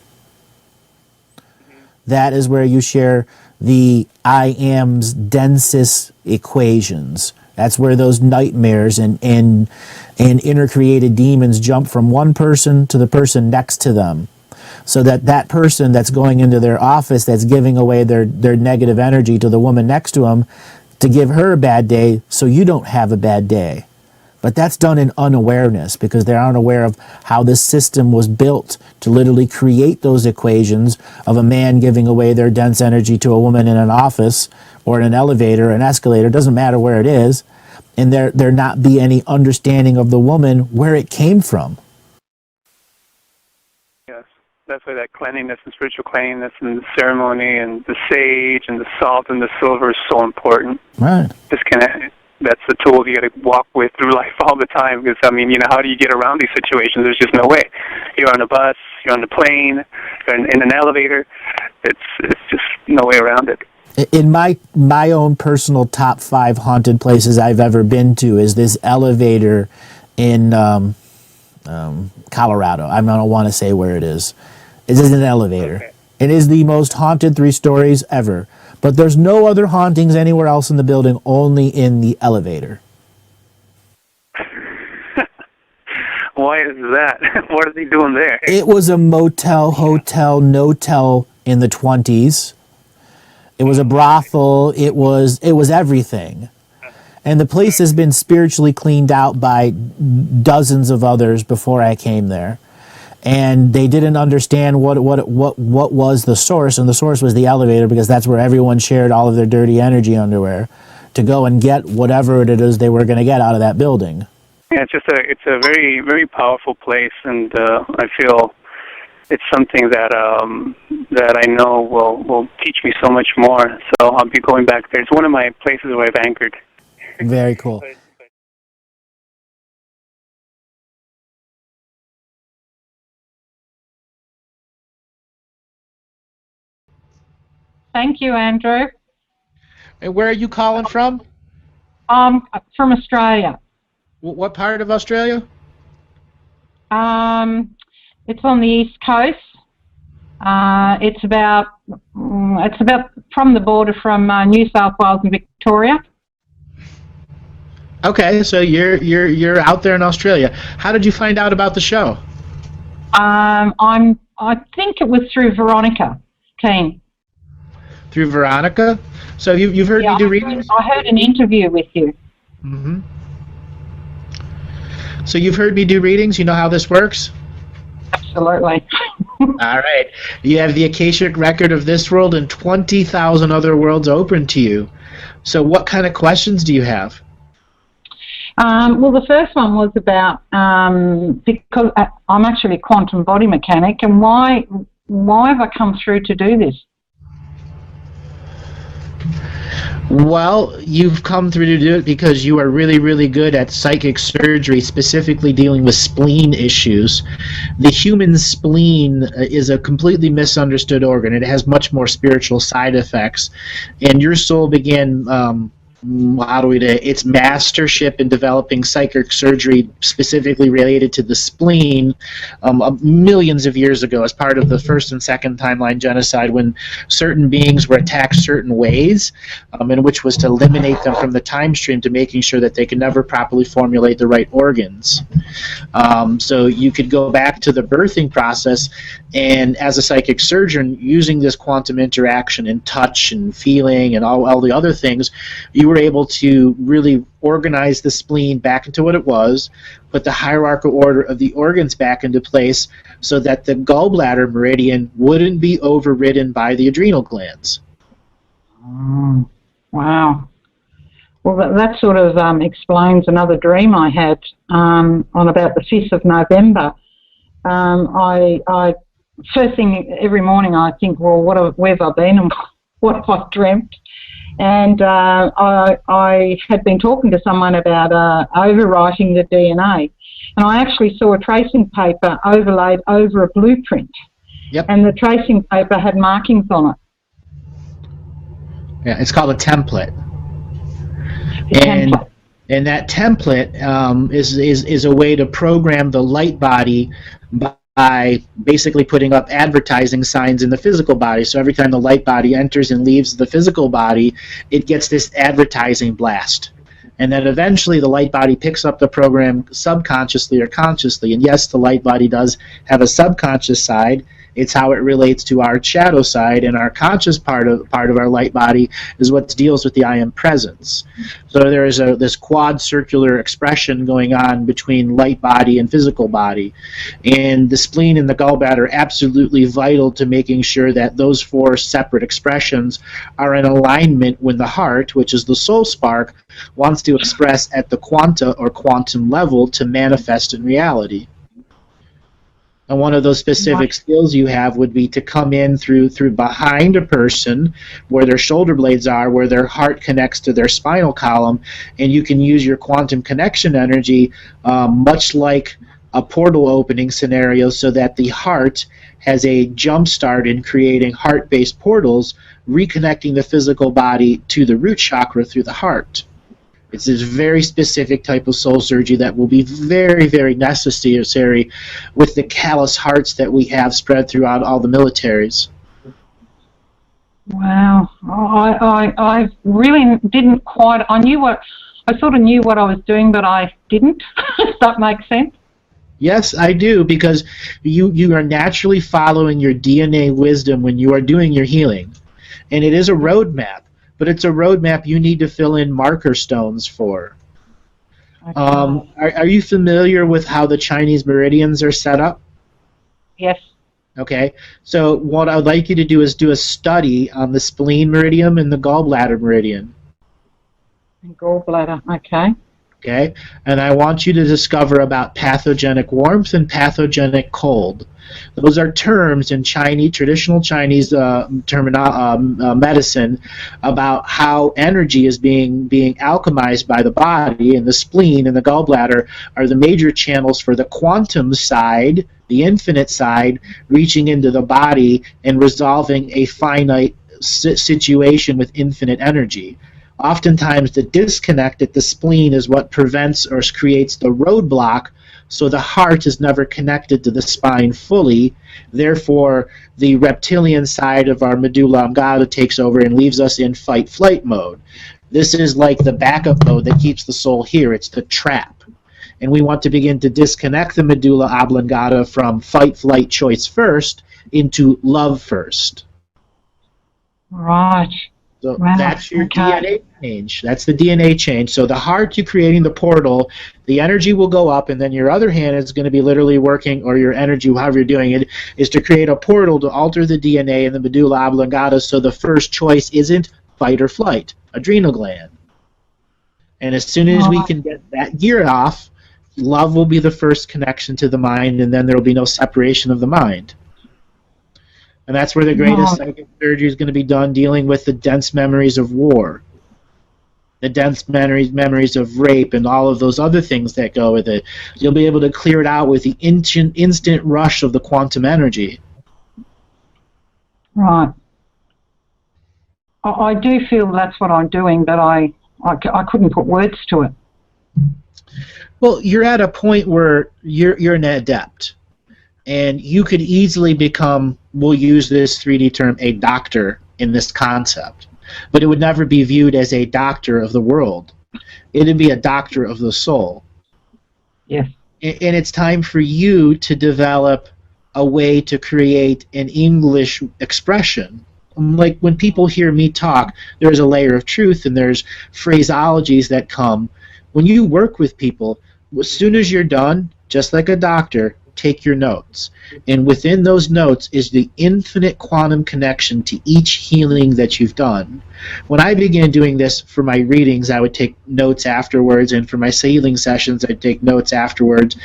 That is where you share the I am's densest equations. That's where those nightmares and intercreated demons jump from one person to the person next to them. So that person that's going into their office that's giving away their negative energy to the woman next to them to give her a bad day so you don't have a bad day. But that's done in unawareness because they aren't aware of how this system was built to literally create those equations of a man giving away their dense energy to a woman in an office or in an elevator or an escalator, doesn't matter where it is, and there not be any understanding of the woman where it came from. Yes, that's why that cleanliness and spiritual cleanliness and the ceremony and the sage and the salt and the silver is so important. Right. That's the tool you got to walk with through life all the time. Because how do you get around these situations? There's just no way. You're on a bus, you're on a plane, you're in an elevator. It's just no way around it. In my own personal top 5 haunted places I've ever been to is this elevator in Colorado. I don't want to say where it is. It is an elevator. Okay. It is the most haunted 3 stories ever. But there's no other hauntings anywhere else in the building, only in the elevator. Why is that? What are they doing there? It was a motel, hotel, no-tell in the 20s. It was a brothel. It was everything. And the place has been spiritually cleaned out by dozens of others before I came there. And they didn't understand what was the source, and the source was the elevator because that's where everyone shared all of their dirty energy underwear to go and get whatever it is they were going to get out of that building. Yeah, it's a very, very powerful place, and I feel it's something that I know will teach me so much more. So I'll be going back there. It's one of my places where I've anchored. Very cool. Thank you, Andrew. And where are you calling from? From Australia. What part of Australia? It's on the east coast. It's about from the border from New South Wales and Victoria. Okay, so you're out there in Australia. How did you find out about the show? I think it was through Veronica Keane. Through Veronica? So you've heard me do readings? I heard an interview with you. Mm-hmm. So you've heard me do readings. You know how this works? Absolutely. All right. You have the Akashic record of this world and 20,000 other worlds open to you. So what kind of questions do you have? Well, the first one was about, because I'm actually a quantum body mechanic, and why have I come through to do this? Well, you've come through to do it because you are really, really good at psychic surgery, specifically dealing with spleen issues. The human spleen is a completely misunderstood organ. It has much more spiritual side effects. And your soul began, its mastership in developing psychic surgery specifically related to the spleen millions of years ago as part of the first and second timeline genocide, when certain beings were attacked certain ways, and which was to eliminate them from the time stream, to making sure that they could never properly formulate the right organs. So you could go back to the birthing process, and as a psychic surgeon, using this quantum interaction and touch and feeling and all the other things, you were able to really organize the spleen back into what it was, put the hierarchical order of the organs back into place so that the gallbladder meridian wouldn't be overridden by the adrenal glands. Wow. Well, that sort of explains another dream I had on about the 5th of November. I first thing every morning I think, well, where have I been and what have I dreamt? And I had been talking to someone about overwriting the DNA. And I actually saw a tracing paper overlaid over a blueprint. Yep. And the tracing paper had markings on it. Yeah, it's called a template. And that template is a way to program the light body by basically putting up advertising signs in the physical body. So every time the light body enters and leaves the physical body, it gets this advertising blast. And then eventually the light body picks up the program subconsciously or consciously. And yes, the light body does have a subconscious side. It's how it relates to our shadow side, and our conscious part of our light body is what deals with the I am presence. So there is this quad circular expression going on between light body and physical body, and the spleen and the gallbladder are absolutely vital to making sure that those four separate expressions are in alignment when the heart, which is the soul spark, wants to express at the quanta or quantum level to manifest in reality. And one of those specific skills you have would be to come in through behind a person where their shoulder blades are, where their heart connects to their spinal column, and you can use your quantum connection energy much like a portal opening scenario, so that the heart has a jump start in creating heart-based portals, reconnecting the physical body to the root chakra through the heart. It's this very specific type of soul surgery that will be very, very necessary with the callous hearts that we have spread throughout all the militaries. Wow. I really didn't quite, I sort of knew what I was doing, but I didn't. Does that make sense? Yes, I do, because you are naturally following your DNA wisdom when you are doing your healing. And it is a roadmap. But it's a roadmap you need to fill in marker stones for. Okay. Are you familiar with how the Chinese meridians are set up? Yes. Okay. So what I would like you to do is do a study on the spleen meridian and the gallbladder meridian. Gallbladder, okay. Okay. And I want you to discover about pathogenic warmth and pathogenic cold. Those are terms in traditional Chinese medicine about how energy is being alchemized by the body, and the spleen and the gallbladder are the major channels for the quantum side, the infinite side, reaching into the body and resolving a finite situation with infinite energy. Oftentimes the disconnect at the spleen is what prevents or creates the roadblock, so the heart is never connected to the spine fully. Therefore, the reptilian side of our medulla oblongata takes over and leaves us in fight-flight mode. This is like the backup mode that keeps the soul here. It's the trap. And we want to begin to disconnect the medulla oblongata from fight-flight choice first into love first. Right. So Wow, that's your okay. DNA change. That's the DNA change. So the heart, you creating the portal, the energy will go up, and then your other hand is going to be literally working, or your energy, however you're doing it, is to create a portal to alter the DNA in the medulla oblongata. So the first choice isn't fight or flight, adrenal gland. And as soon as we can get that gear off, love will be the first connection to the mind, and then there will be no separation of the mind. And that's where the greatest psychic surgery is going to be done, dealing with the dense memories of war, the dense memories of rape, and all of those other things that go with it. You'll be able to clear it out with the instant rush of the quantum energy. Right. I do feel that's what I'm doing, but I couldn't put words to it. Well, you're at a point where you're an adept, and you could easily become, we'll use this 3D term, a doctor in this concept. But it would never be viewed as a doctor of the world. It would be a doctor of the soul. Yes. And it's time for you to develop a way to create an English expression. Like when people hear me talk, there's a layer of truth and there's phraseologies that come. When you work with people, as soon as you're done, just like a doctor, take your notes. And within those notes is the infinite quantum connection to each healing that you've done. When I began doing this for my readings, I would take notes afterwards, and for my healing sessions, I'd take notes afterwards.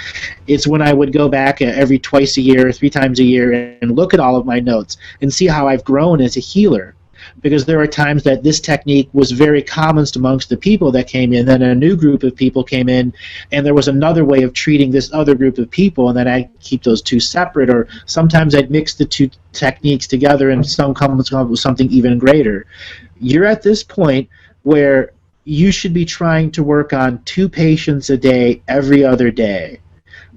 It's when I would go back every twice a year, 3 times a year, and look at all of my notes and see how I've grown as a healer. Because there were times that this technique was very common amongst the people that came in, then a new group of people came in, and there was another way of treating this other group of people, and then I'd keep those two separate, or sometimes I'd mix the two techniques together and some come up with something even greater. You're at this point where you should be trying to work on 2 patients a day every other day.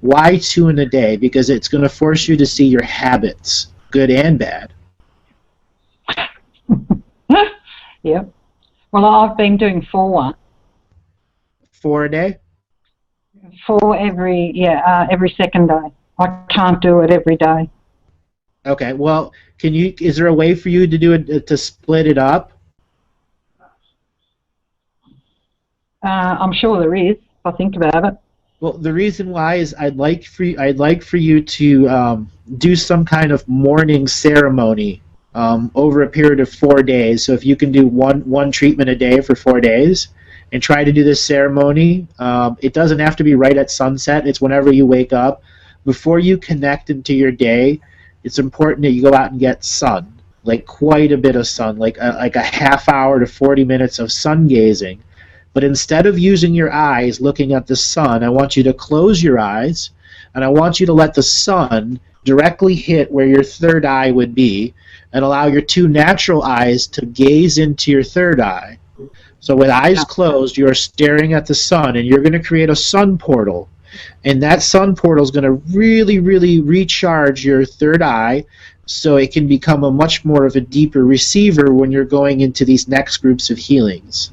Why 2 in a day? Because it's going to force you to see your habits, good and bad. Yep. Well, I've been doing 4. 4 a day? 4 every second day. I can't do it every day. Okay. Well, is there a way for you to do it, to split it up? I'm sure there is, if I think about it. Well, the reason why is I'd like for you to do some kind of morning ceremony over a period of 4 days. So if you can do one treatment a day for 4 days, and try to do this ceremony. It doesn't have to be right at sunset. It's whenever you wake up. Before you connect into your day, it's important that you go out and get sun, like quite a bit of sun, like a half hour to 40 minutes of sun gazing. But instead of using your eyes looking at the sun, I want you to close your eyes, and I want you to let the sun directly hit where your third eye would be, and allow your 2 natural eyes to gaze into your third eye. So with eyes closed, you're staring at the sun, and you're going to create a sun portal. And that sun portal is going to really, really recharge your third eye so it can become a much more of a deeper receiver when you're going into these next groups of healings.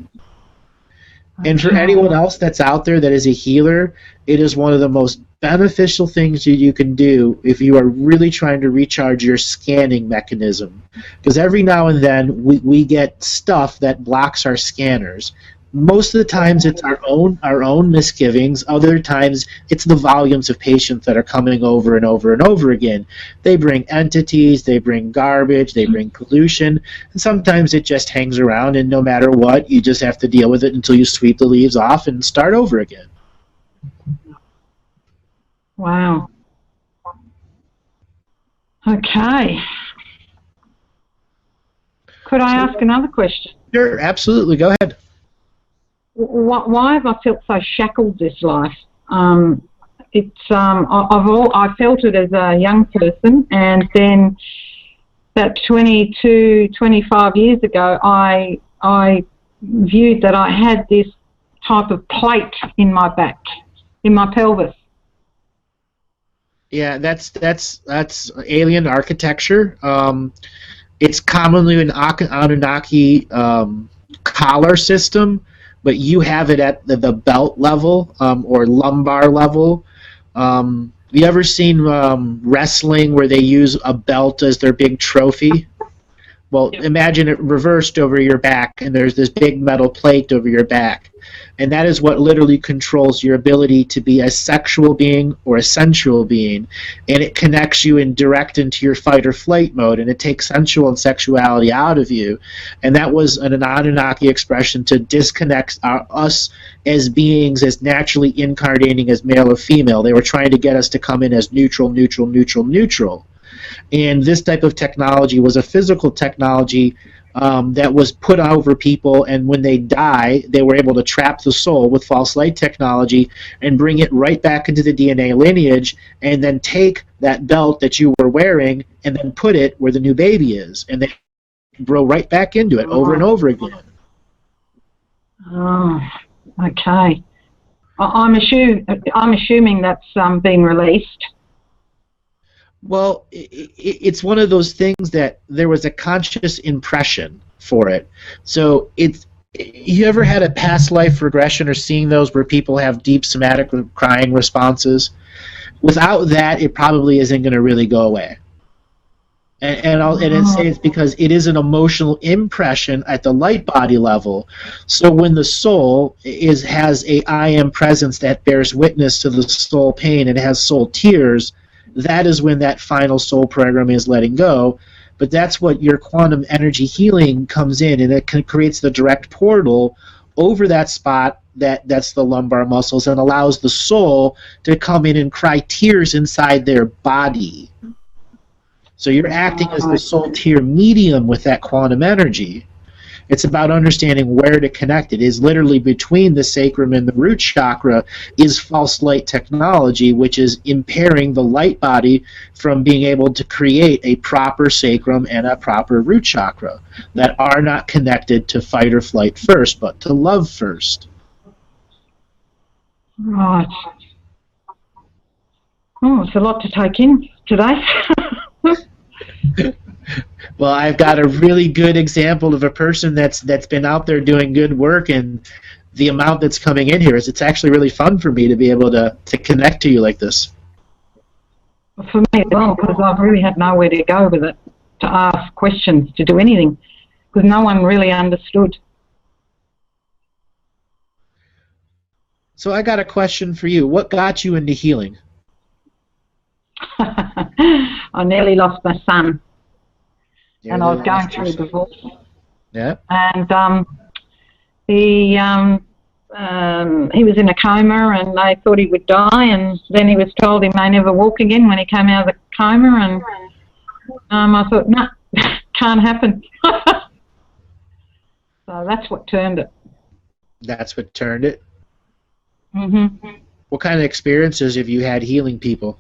And for anyone else that's out there that is a healer, it is one of the most beneficial things you can do if you are really trying to recharge your scanning mechanism. Because every now and then we get stuff that blocks our scanners. Most of the times it's our own misgivings. Other times it's the volumes of patients that are coming over and over and over again. They bring entities, they bring garbage, they bring pollution, and sometimes it just hangs around, and no matter what, you just have to deal with it until you sweep the leaves off and start over again. Wow. Okay. Could I ask another question? Sure, absolutely. Go ahead. Why have I felt so shackled this life? I felt it as a young person, and then about 22, 25 years ago, I viewed that I had this type of plate in my back, in my pelvis. Yeah, that's alien architecture. It's commonly an Anunnaki collar system, but you have it at the belt level or lumbar level. You ever seen wrestling where they use a belt as their big trophy? Well, imagine it reversed over your back, and there's this big metal plate over your back. And that is what literally controls your ability to be a sexual being or a sensual being. And it connects you in direct into your fight or flight mode, and it takes sensual and sexuality out of you. And that was an Anunnaki expression to disconnect us as beings as naturally incarnating as male or female. They were trying to get us to come in as neutral, neutral, neutral, neutral. And this type of technology was a physical technology that was put over people, and when they die, they were able to trap the soul with false light technology and bring it right back into the DNA lineage, and then take that belt that you were wearing and then put it where the new baby is, and they grow right back into it over and over again. Oh, okay. I'm assuming that's being released. Well, it's one of those things that there was a conscious impression for it. So you ever had a past life regression or seeing those where people have deep somatic crying responses? Without that, it probably isn't going to really go away. And it's because it is an emotional impression at the light body level. So when the soul has a I am presence that bears witness to the soul pain and has soul tears, that is when that final soul program is letting go. But that's what your quantum energy healing comes in, and it creates the direct portal over that spot that's the lumbar muscles, and allows the soul to come in and cry tears inside their body. So you're acting as the soul tear medium with that quantum energy. It's about understanding where to connect it. It is literally between the sacrum and the root chakra is false light technology, which is impairing the light body from being able to create a proper sacrum and a proper root chakra that are not connected to fight or flight first, but to love first. Right. Oh, it's a lot to take in today. Well, I've got a really good example of a person that's been out there doing good work, and the amount that's coming in here is it's actually really fun for me to be able to connect to you like this. For me as well, because I've really had nowhere to go with it, to ask questions, to do anything, because no one really understood. So I got a question for you. What got you into healing? I nearly lost my son. And I was going through a divorce. Yeah. And he was in a coma, and they thought he would die, and then he was told he may never walk again when he came out of the coma, and I thought, no, can't happen. So that's what turned it. That's what turned it? Mm-hmm. What kind of experiences have you had healing people?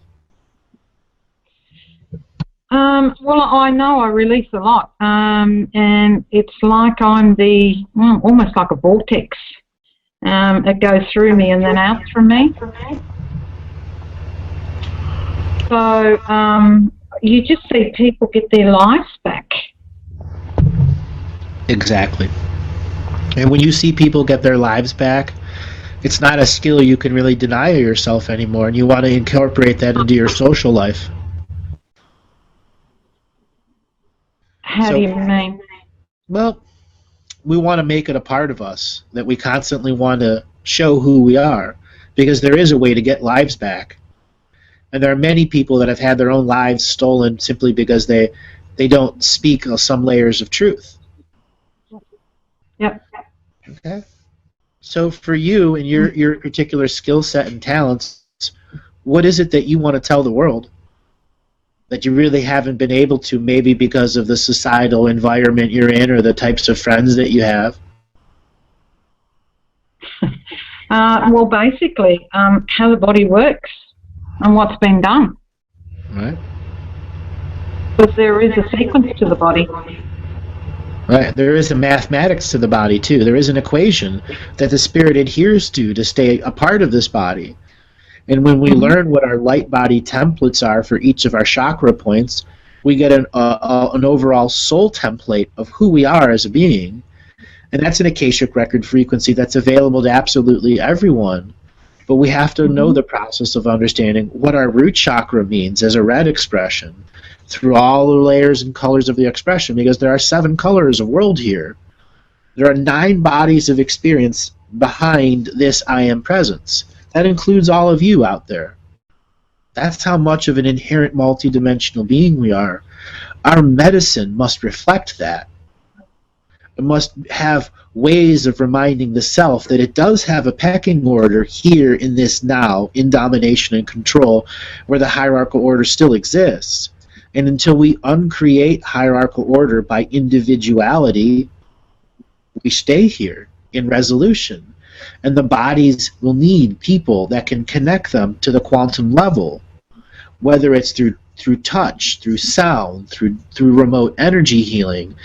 Well, I know I release a lot, and it's like I'm almost like a vortex. It goes through me and then out from me. So you just see people get their lives back. Exactly. And when you see people get their lives back, it's not a skill you can really deny yourself anymore, and you want to incorporate that into your social life. How do you mean? Well, we want to make it a part of us, that we constantly want to show who we are, because there is a way to get lives back. And there are many people that have had their own lives stolen simply because they don't speak some layers of truth. Yep. Okay. So for you and your particular skill set and talents, what is it that you want to tell the world that you really haven't been able to, maybe because of the societal environment you're in or the types of friends that you have? Well, basically, how the body works and what's been done. Right. Because there is a sequence to the body. Right. There is a mathematics to the body, too. There is an equation that the spirit adheres to stay a part of this body. And when we learn what our light body templates are for each of our chakra points, we get an overall soul template of who we are as a being. And that's an Akashic record frequency that's available to absolutely everyone. But we have to know the process of understanding what our root chakra means as a red expression, through all the layers and colors of the expression, because there are 7 colors of world here. There are 9 bodies of experience behind this I am presence. That includes all of you out there. That's how much of an inherent multidimensional being we are. Our medicine must reflect that. It must have ways of reminding the self that it does have a pecking order here in this now, in domination and control, where the hierarchical order still exists. And until we uncreate hierarchical order by individuality, we stay here in resolution. And the bodies will need people that can connect them to the quantum level, whether it's through touch, through sound, through remote energy healing,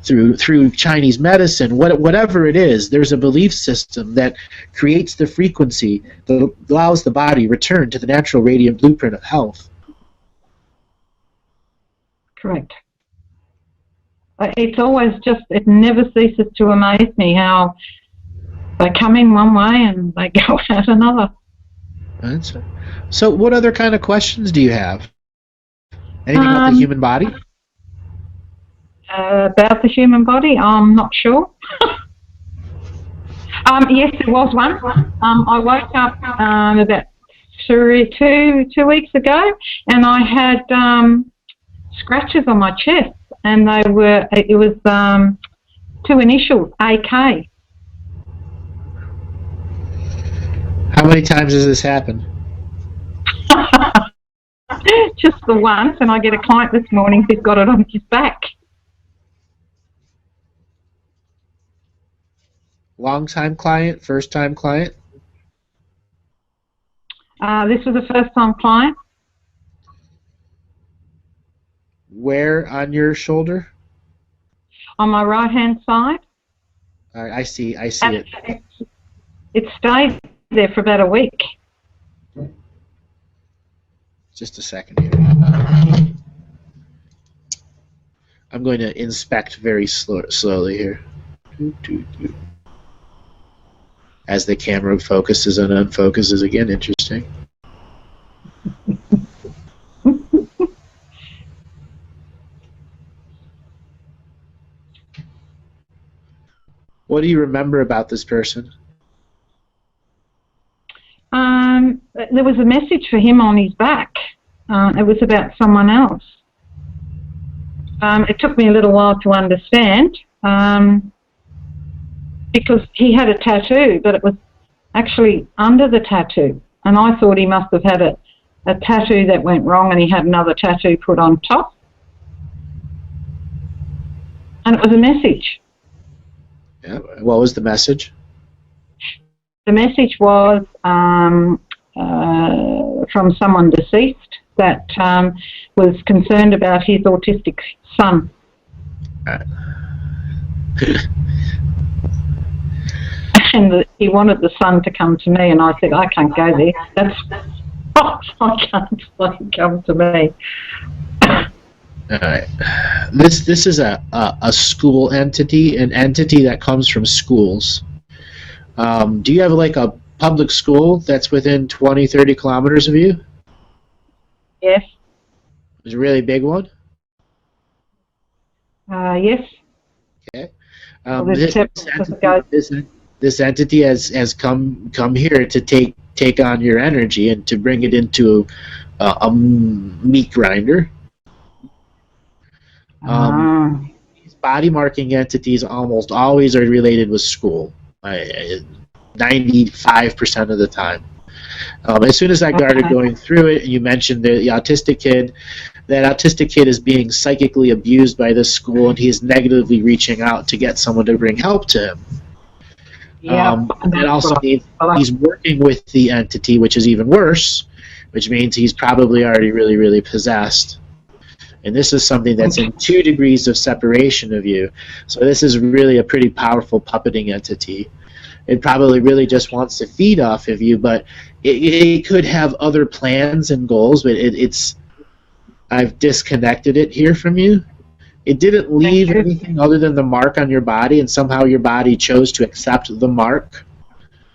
through Chinese medicine, whatever it is. There's a belief system that creates the frequency that allows the body return to the natural radiant blueprint of health. Correct. It's always just, it never ceases to amaze me how they come in one way and they go out another. So what other kind of questions do you have? Anything about the human body? About the human body? I'm not sure. Yes, there was one. I woke up about two weeks ago, and I had scratches on my chest, and it was 2 initials, AK. How many times has this happened? Just the once, and I get a client this morning who's got it on his back. Long-time client, first-time client? This was a first-time client. Where on your shoulder? On my right-hand side. I see it. It stayed there for about a week. Just a second here. I'm going to inspect very slowly here. As the camera focuses and unfocuses again. Interesting. What do you remember about this person? There was a message for him on his back. It was about someone else. It took me a little while to understand because he had a tattoo, but it was actually under the tattoo. And I thought he must have had a tattoo that went wrong, and he had another tattoo put on top. And it was a message. Yeah. What was the message? The message was from someone deceased that was concerned about his autistic son. And he wanted the son to come to me, and I said, I can't go there. I can't let him come to me. All right. This is a school entity, an entity that comes from schools. Do you have like a public school that's within 20, 30 kilometers of you? Yes. Is it a really big one? Yes. Okay. This entity has come here to take on your energy and to bring it into a meat grinder. These body marking entities almost always are related with school. 95% of the time. As soon as I started going through it, you mentioned the autistic kid. That autistic kid is being psychically abused by this school, and he's negatively reaching out to get someone to bring help to him. That also means he's working with the entity, which is even worse, which means he's probably already really, really possessed. And this is something that's in 2 degrees of separation of you. So this is really a pretty powerful puppeting entity. It probably really just wants to feed off of you, but it could have other plans and goals, but I've disconnected it here from you. It didn't leave anything other than the mark on your body, and somehow your body chose to accept the mark.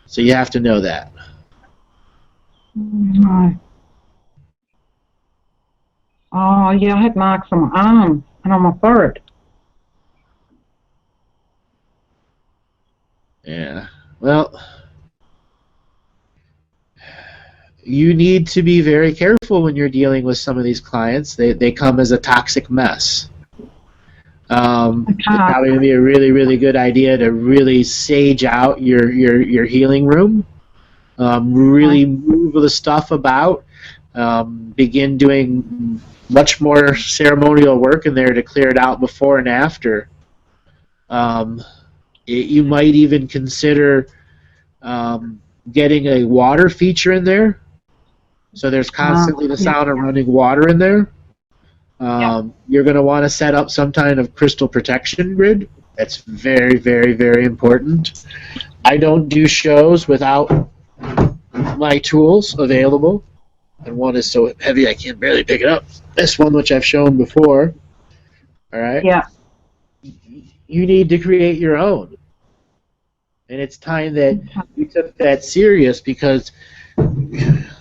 So you have to know that. Oh, yeah, I had marks on my arm and on my forehead. Yeah. Well, you need to be very careful when you're dealing with some of these clients. They come as a toxic mess. It's probably going to be a really, really good idea to really sage out your healing room. Really move the stuff about. Begin doing much more ceremonial work in there to clear it out before and after. You might even consider getting a water feature in there. So there's constantly the sound of running water in there. You're going to want to set up some kind of crystal protection grid. That's very, very, very important. I don't do shows without my tools available. And one is so heavy I can barely pick it up. This one, which I've shown before. All right? Yeah. You need to create your own. And it's time that you took that serious, because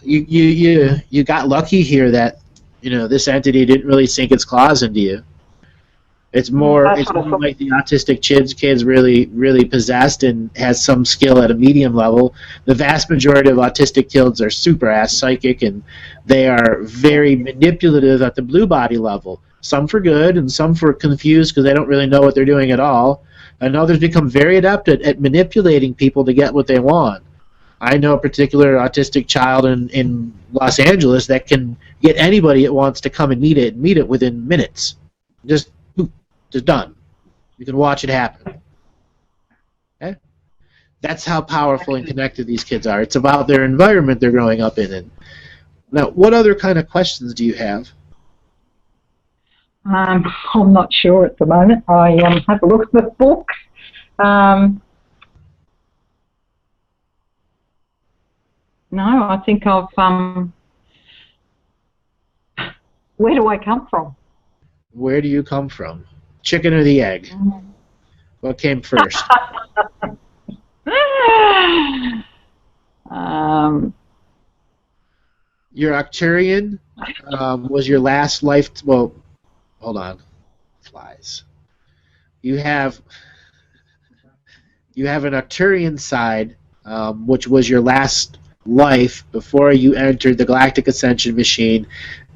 you got lucky here that this entity didn't really sink its claws into you. It's more like the autistic kid's really possessed and has some skill at a medium level. The vast majority of autistic kids are super ass psychic, and they are very manipulative at the blue body level. Some for good and some for confused because they don't really know what they're doing at all. And others become very adept at manipulating people to get what they want. I know a particular autistic child in Los Angeles that can get anybody it wants to come and meet it within minutes. Just done. You can watch it happen. Okay? That's how powerful and connected these kids are. It's about their environment they're growing up in. Now, what other kind of questions do you have? I'm not sure at the moment. I have a look at the book. No, I think I've... where do I come from? Where do you come from? Chicken or the egg? What came first? Your Arcturian was your last life... Well, hold on. Flies. You have an Arcturian side, which was your last life before you entered the Galactic Ascension machine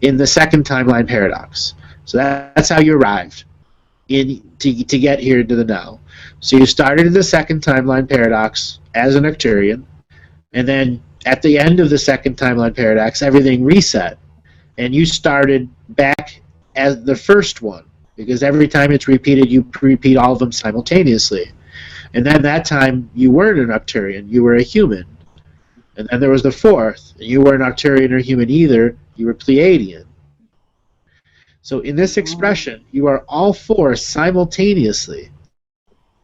in the second timeline paradox. So that's how you arrived to get here to the now. So you started in the second timeline paradox as an Arcturian, and then at the end of the second timeline paradox, everything reset, and you started back as the first one, because every time it's repeated, you repeat all of them simultaneously. And then that time, you weren't an Arcturian, you were a human. And then there was the fourth, and you weren't Arcturian or human either, you were Pleiadian. So in this expression, you are all four simultaneously,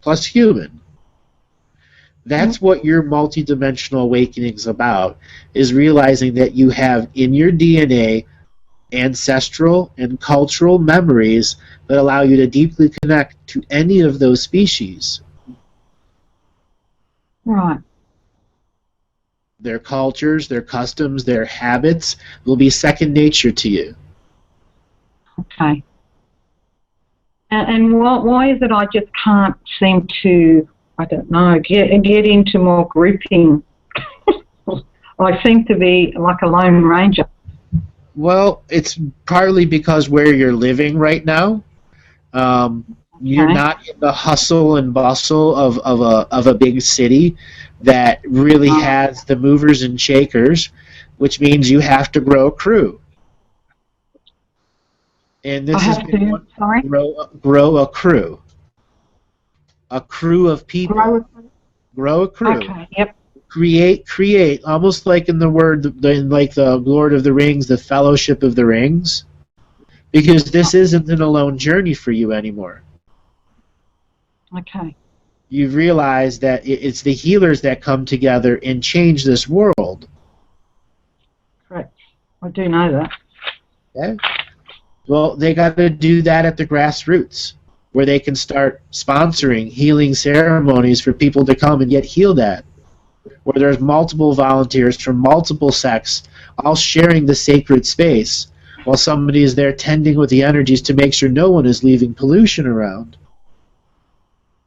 plus human. That's what your multidimensional awakening is about, is realizing that you have in your DNA ancestral and cultural memories that allow you to deeply connect to any of those species. Right. Their cultures, their customs, their habits will be second nature to you. Okay. And why is it I just can't seem to, I don't know, get into more grouping? I seem to be like a lone ranger. Well, it's partly because where you're living right now, you're not in the hustle and bustle of a big city that really has the movers and shakers, which means you have to grow a crew. And this is grow a crew. A crew of people. Grow a crew. Okay, yep. Create, almost like in the Lord of the Rings, the Fellowship of the Rings, because this isn't an alone journey for you anymore. Okay. You've realized that it's the healers that come together and change this world. Correct. I do know that. Okay. Well, they got to do that at the grassroots, where they can start sponsoring healing ceremonies for people to come and get healed at, where there's multiple volunteers from multiple sects all sharing the sacred space, while somebody is there tending with the energies to make sure no one is leaving pollution around.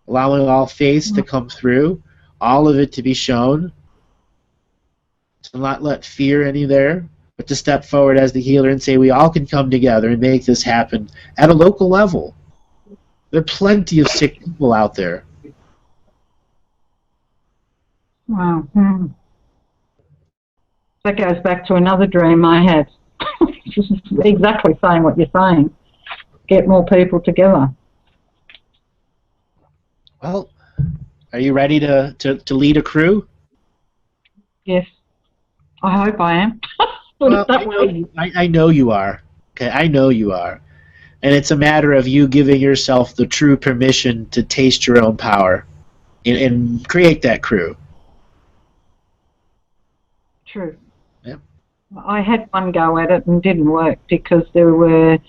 Allowing all faiths to come through, all of it to be shown, to not let fear any there, but to step forward as the healer and say we all can come together and make this happen at a local level. There are plenty of sick people out there. Wow. That goes back to another dream I had. Just exactly saying what you're saying. Get more people together. Well, are you ready to lead a crew? Yes. I hope I am. Well, I know you are. Okay, I know you are. And it's a matter of you giving yourself the true permission to taste your own power and create that crew. True. Yep. I had one go at it and didn't work because there was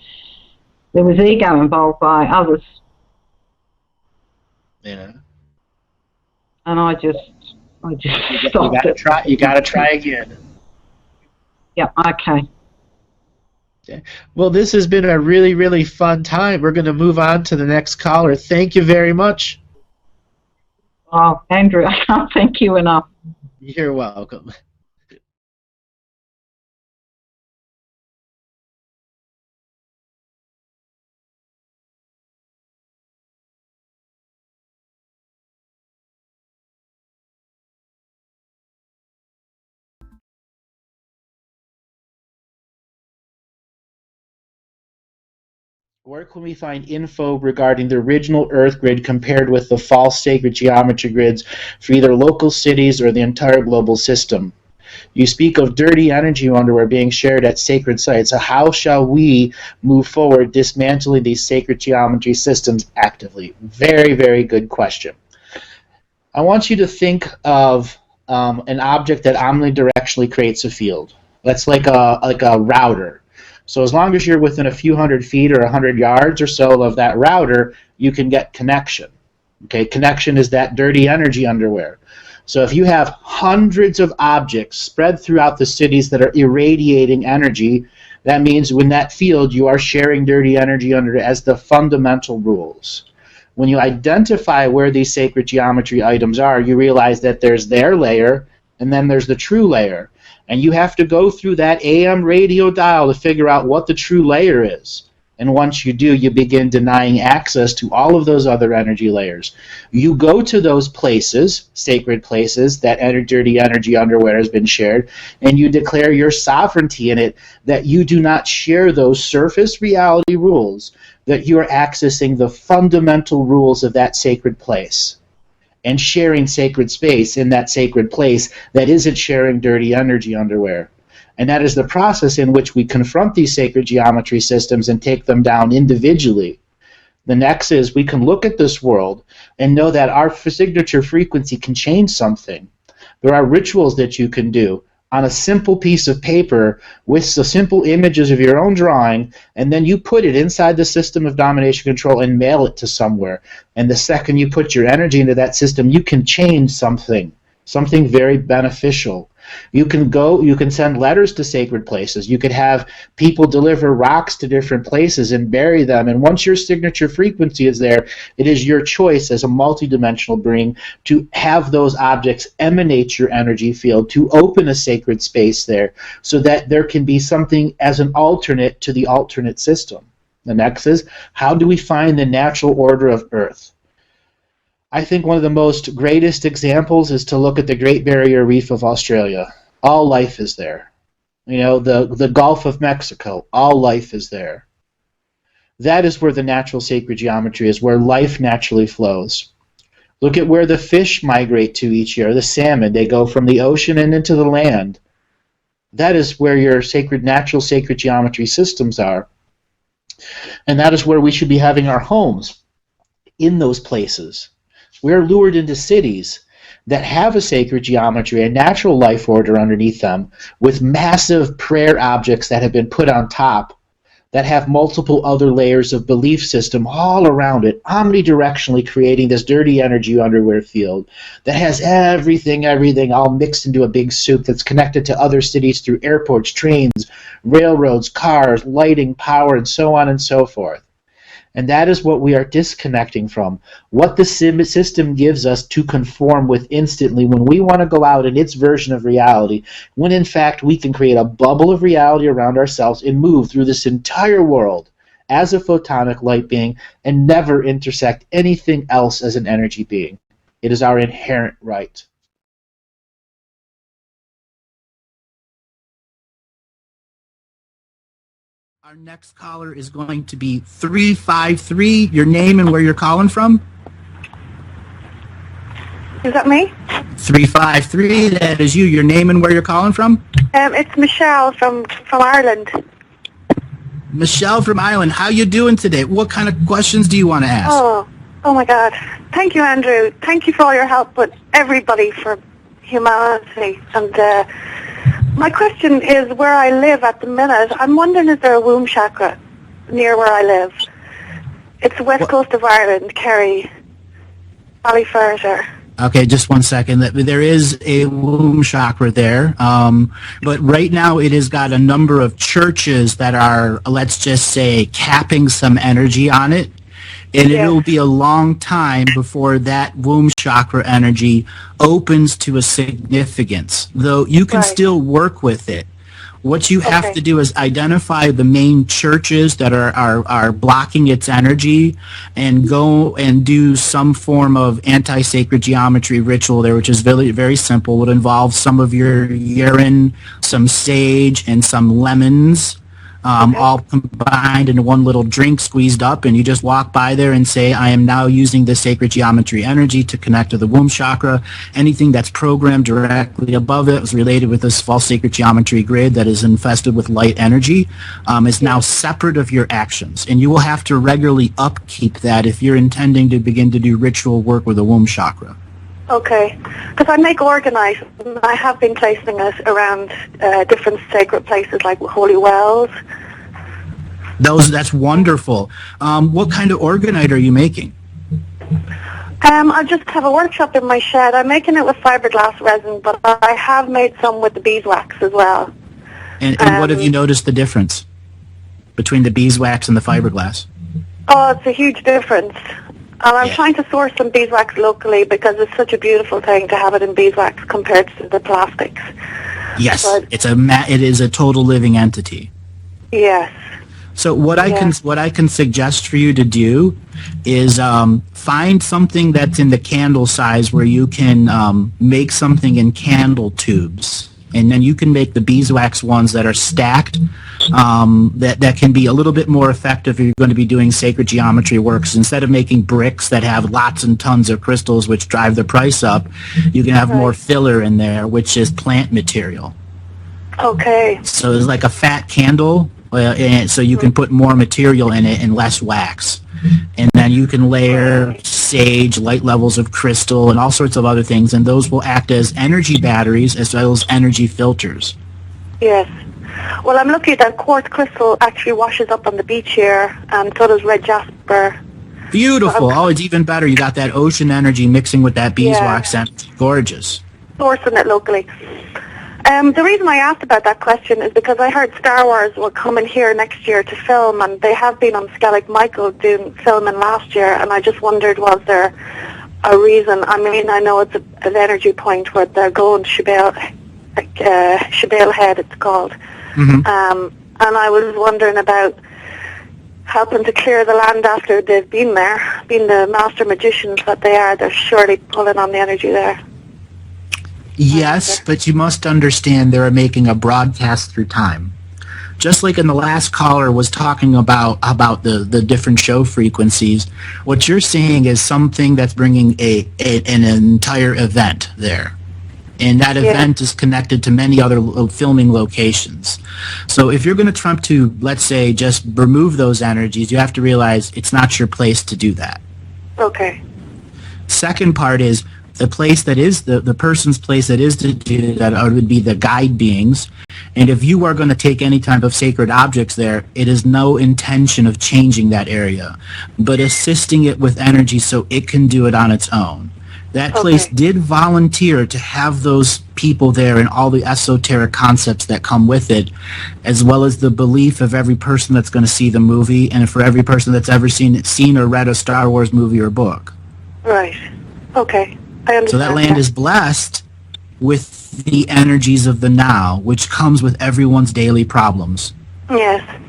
ego involved by others. Yeah. And I just stopped it. You gotta try again. Yeah, okay. Okay. Well, this has been a really, really fun time. We're going to move on to the next caller. Thank you very much. Oh, Andrew, I can't thank you enough. You're welcome. Where can we find info regarding the original Earth grid compared with the false sacred geometry grids for either local cities or the entire global system? You speak of dirty energy underwear being shared at sacred sites. So how shall we move forward dismantling these sacred geometry systems actively? Very, very good question. I want you to think of an object that omnidirectionally creates a field. That's like a router. So as long as you're within a few hundred feet or 100 yards or so of that router, you can get connection. Okay, connection is that dirty energy underwear. So if you have hundreds of objects spread throughout the cities that are irradiating energy, that means in that field you are sharing dirty energy under as the fundamental rules. When you identify where these sacred geometry items are, you realize that there's their layer and then there's the true layer. And you have to go through that AM radio dial to figure out what the true layer is. And once you do, you begin denying access to all of those other energy layers. You go to those places, sacred places, that dirty energy underwear has been shared, and you declare your sovereignty in it, that you do not share those surface reality rules, that you are accessing the fundamental rules of that sacred place. And sharing sacred space in that sacred place that isn't sharing dirty energy underwear. And that is the process in which we confront these sacred geometry systems and take them down individually. The next is we can look at this world and know that our signature frequency can change something. There are rituals that you can do on a simple piece of paper with the simple images of your own drawing, and then you put it inside the system of domination control and mail it to somewhere. And the second you put your energy into that system, you can change something very beneficial. You can send letters to sacred places. You could have people deliver rocks to different places and bury them. And once your signature frequency is there, it is your choice as a multidimensional being to have those objects emanate your energy field, to open a sacred space there so that there can be something as an alternate to the alternate system. The next is, how do we find the natural order of Earth? I think one of the most greatest examples is to look at the Great Barrier Reef of Australia. All life is there. You know, the Gulf of Mexico, all life is there. That is where the natural sacred geometry is, where life naturally flows. Look at where the fish migrate to each year, the salmon. They go from the ocean and into the land. That is where your natural sacred geometry systems are. And that is where we should be having our homes, in those places. We're lured into cities that have a sacred geometry, a natural life order underneath them, with massive prayer objects that have been put on top, that have multiple other layers of belief system all around it, omnidirectionally creating this dirty energy underwear field that has everything all mixed into a big soup that's connected to other cities through airports, trains, railroads, cars, lighting, power, and so on and so forth. And that is what we are disconnecting from. What the system gives us to conform with instantly when we want to go out in its version of reality, when in fact we can create a bubble of reality around ourselves and move through this entire world as a photonic light being and never intersect anything else as an energy being. It is our inherent right. Our next caller is going to be 353. Your name and where you're calling from? Is that me? 353, that is you. Your name and where you're calling from? It's Michelle from Ireland. Michelle from Ireland, how you doing today? What kind of questions do you want to ask? Oh my God. Thank you, Andrew. Thank you for all your help with everybody for humanity. And my question is where I live at the minute. I'm wondering, is there a womb chakra near where I live? It's the west coast of Ireland, Kerry, Ballyferter. Okay, just one second. There is a womb chakra there, but right now it has got a number of churches that are, let's just say, capping some energy on it. And it will be a long time before that womb chakra energy opens to a significance, though you can still work with it. What you have to do is identify the main churches that are blocking its energy and go and do some form of anti-sacred geometry ritual there, which is very, very simple. It would involve some of your urine, some sage, and some lemons. All combined in one little drink squeezed up, and you just walk by there and say, I am now using the sacred geometry energy to connect to the womb chakra. Anything that's programmed directly above it is related with this false sacred geometry grid that is infested with light energy, is now separate of your actions. And you will have to regularly upkeep that if you're intending to begin to do ritual work with the womb chakra. Okay, because I make organize. I have been placing it around different sacred places like holy wells. That's wonderful. What kind of organite are you making? I just have a workshop in my shed. I'm making it with fiberglass resin, but I have made some with the beeswax as well. And what have you noticed the difference between the beeswax and the fiberglass? Oh, it's a huge difference. I'm trying to source some beeswax locally because it's such a beautiful thing to have it in beeswax compared to the plastics. Yes, but it is a total living entity. Yes. So what I can suggest for you to do is find something that's in the candle size where you can make something in candle tubes. And then you can make the beeswax ones that are stacked that can be a little bit more effective if you're going to be doing sacred geometry works. Instead of making bricks that have lots and tons of crystals which drive the price up, you can have more filler in there, which is plant material. Okay. So it's like a fat candle, and so you can put more material in it and less wax. And then you can layer sage, light levels of crystal, and all sorts of other things, and those will act as energy batteries as well as energy filters. Yes. Well, I'm lucky that quartz crystal actually washes up on the beach here, and so does red jasper. Beautiful. Oh, it's even better. You got that ocean energy mixing with that beeswax energy. Gorgeous. Sourcing it locally. The reason I asked about that question is because I heard Star Wars will come in here next year to film, and they have been on Skellig Michael doing filming last year, and I just wondered, was there a reason? I mean, I know it's an energy point where they're going Shabelle Head, it's called. Mm-hmm. And I was wondering about helping to clear the land after they've been there, being the master magicians that they are. They're surely pulling on the energy there. Yes, but you must understand they're making a broadcast through time. Just like in the last caller was talking about the different show frequencies, what you're seeing is something that's bringing an entire event there. And that event is connected to many other filming locations. So if you're going to try to, let's say, just remove those energies, you have to realize it's not your place to do that. Okay. Second part is, the place that is the person's place that is to do that would be the guide beings. And if you are going to take any type of sacred objects there, it is no intention of changing that area, but assisting it with energy so it can do it on its own. That place did volunteer to have those people there and all the esoteric concepts that come with it, as well as the belief of every person that's going to see the movie and for every person that's ever seen or read a Star Wars movie or book. Right. Okay. I understand. So that land is blessed with the energies of the now, which comes with everyone's daily problems. Yes.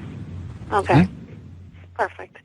Okay. Perfect.